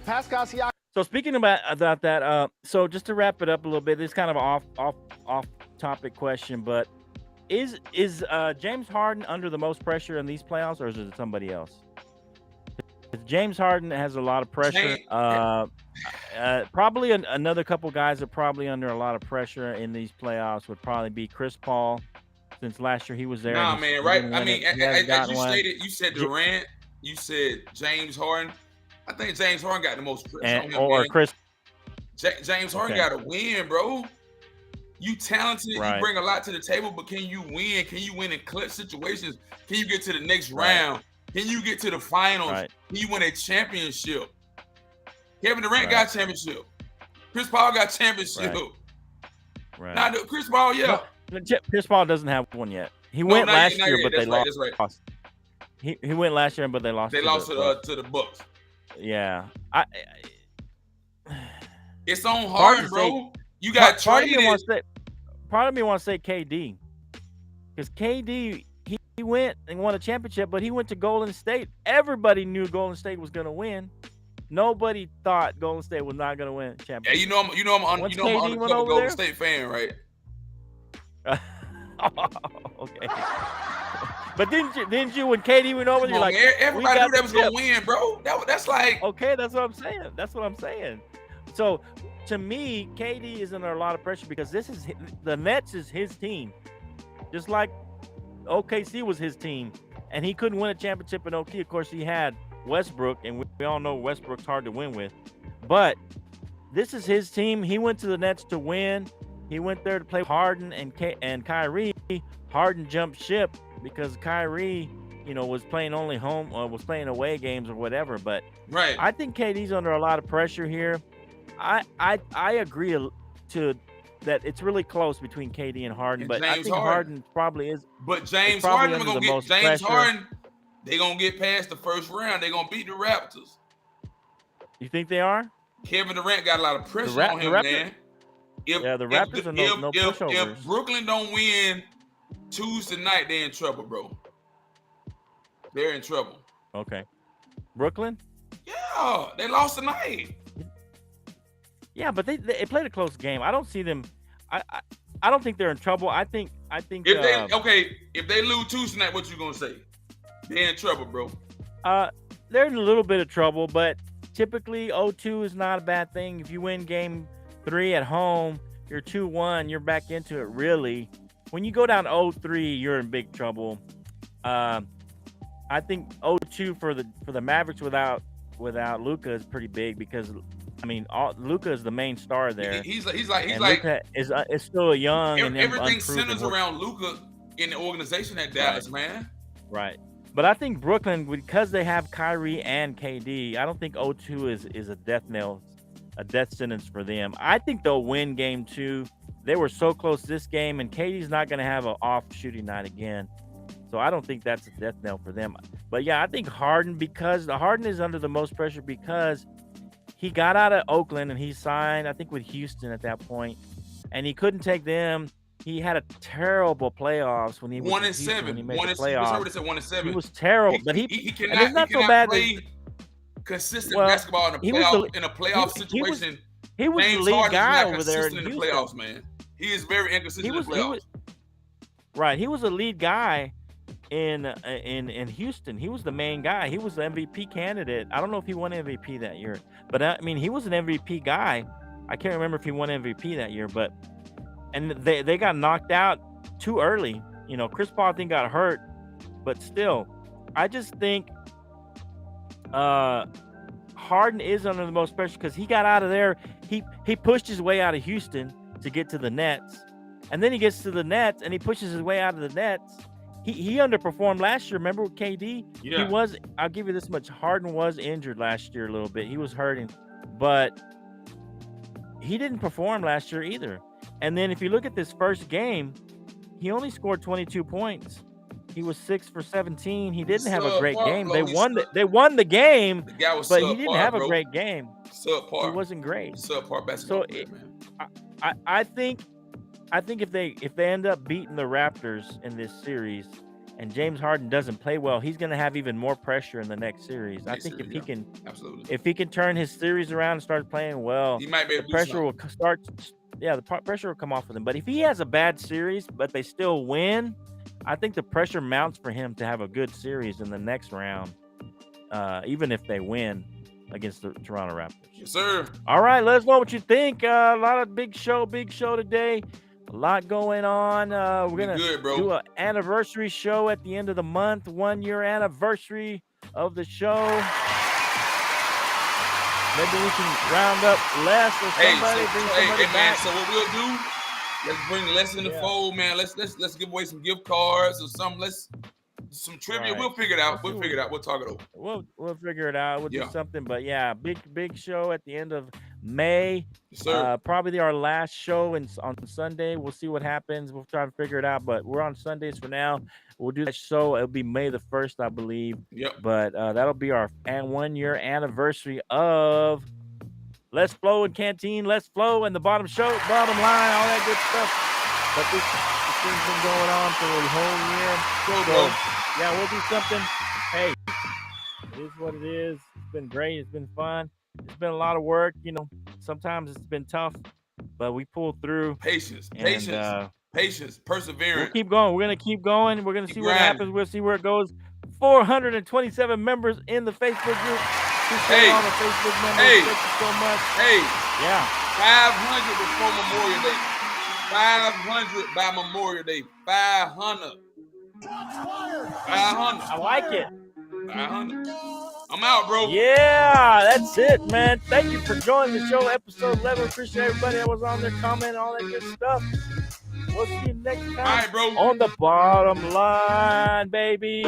Pascal Siakam. So speaking about that, so just to wrap it up a little bit, this is kind of an off topic question, but is James Harden under the most pressure in these playoffs, or is it somebody else? James Harden has a lot of pressure. Probably another couple guys are probably under a lot of pressure in these playoffs would probably be Chris Paul, since last year he was there. Nah, man, right? I mean, as you stated, you said Durant, you said James Harden. I think James Harden got the most pressure on him. Or Chris. James Harden got to win, bro. You talented, you bring a lot to the table, but can you win? Can you win in clutch situations? Can you get to the next round? Can you get to the finals? Can you win a championship? Kevin Durant got championship. Chris Paul got championship. Now, Chris Paul, Chris Paul doesn't have one yet. He went last year, but they lost. He went last year, but they lost. They lost to the Bucks. Yeah, it's on Harden, bro. You got traded. Part of me wants to say KD, because KD he went and won a championship, but he went to Golden State. Everybody knew Golden State was going to win. Nobody thought Golden State was not going to win a championship. Yeah, I'm an undercover Golden State fan, right? Okay. But didn't you when KD went over? You're like, everybody knew that was gonna win, bro. That's like okay. That's what I'm saying. So to me, KD is under a lot of pressure because the Nets is his team, just like OKC was his team, and he couldn't win a championship in OKC. Of course, he had Westbrook, and we all know Westbrook's hard to win with. But this is his team. He went to the Nets to win. He went there to play Harden and Kyrie. Harden jumped ship because Kyrie, was playing only home or was playing away games or whatever. But I think KD's under a lot of pressure here. I agree to that it's really close between KD and Harden, but I think Harden probably is. But James Harden gonna get James Harden. They're gonna get past the first round. They're gonna beat the Raptors. You think they are? Kevin Durant got a lot of pressure on him, man. The Raptors are no pushovers. If Brooklyn don't win Tuesday night, they're in trouble, bro. They're in trouble. Okay. Brooklyn? Yeah, they lost tonight. Yeah, but they played a close game. I don't see them. I don't think they're in trouble. I think. If they lose Tuesday night, what you gonna say? They're in trouble, bro. They're in a little bit of trouble, but typically 0-2 is not a bad thing. If you win game 3 at home, you're 2-1, you're back into it. Really, when you go down 0-3, you're in big trouble. I think 0-2 for the Mavericks without Luka is pretty big because I mean, Luka is the main star there. He's like Luka is still young. Everything centers around Luka in the organization at Dallas, man. Right. But I think Brooklyn, because they have Kyrie and KD, I don't think 0-2 is a death sentence for them. I think they'll win game 2. They were so close this game, and KD's not going to have an off shooting night again. So I don't think that's a death knell for them. But yeah, I think Harden, because Harden is under the most pressure because he got out of Oakland and he signed, I think, with Houston at that point, and he couldn't take them. He had a terrible playoffs when he was 1-7. When he made the playoffs. Said 1-7. He was terrible, but he cannot. It's not so bad. Play consistent basketball in a playoff situation. He was the lead guy over there in the playoffs, man. He is very inconsistent in the playoffs. Right, he was a lead guy in Houston. He was the main guy. He was the MVP candidate. I don't know if he won MVP that year, but I mean, he was an MVP guy. I can't remember if he won MVP that year, but. And they got knocked out too early. You know, Chris Paul, I think, got hurt. But still, I just think Harden is under the most pressure because he got out of there. He pushed his way out of Houston to get to the Nets. And then he gets to the Nets, and he pushes his way out of the Nets. He underperformed last year. Remember with KD? Yeah. He was, I'll give you this much, Harden was injured last year a little bit. He was hurting. But he didn't perform last year either. And then if you look at this first game, he only scored 22 points. He was 6 for 17. He didn't have a great game. They won the game, but he didn't have a great game. Subpar. He wasn't great. Subpar basketball player, man. I think if they end up beating the Raptors in this series and James Harden doesn't play well, he's going to have even more pressure in the next series. I think if he can turn his series around and start playing well, he might be able the pressure will start. Yeah, the pressure will come off of him. But if he has a bad series, but they still win, I think the pressure mounts for him to have a good series in the next round, even if they win against the Toronto Raptors. Yes, sir. All right, let us know what you think. A lot of big show today. A lot going on. We're going to do an anniversary show at the end of the month, 1-year anniversary of the show. Maybe we can round up Les or somebody. Bring somebody back. Man, so what we'll do, let's bring Les in the fold, man. Let's give away some gift cards or something. Some trivia. Right. We'll figure it out. We'll figure it out. We'll talk it over. We'll figure it out. We'll do something. But yeah, big show at the end of May. Yes, sir. Probably our last show on Sunday. We'll see what happens. We'll try to figure it out. But we're on Sundays for now. We'll do that show. It'll be May the 1st, I believe. Yep. But that'll be our 1-year anniversary of Let's Flow and Canteen, Let's Flow, and the bottom line, all that good stuff. But this thing's been going on for a whole year. So, yeah, we'll do something. Hey, it is what it is. It's been great. It's been fun. It's been a lot of work. You know, sometimes it's been tough, but we pulled through. Patience, perseverance. We'll keep going. We're going to keep going. We're going to see what happens. We'll see where it goes. 427 members in the Facebook group. Hey, on the Facebook members. Hey, thank you so much. Hey, yeah. 500 before Memorial Day. 500 by Memorial Day. 500. I like it. 500. I'm out, bro. Yeah, that's it, man. Thank you for joining the show, episode 11. Appreciate everybody that was on there commenting, all that good stuff. We'll see you next time. All right, bro. On the bottom line, baby.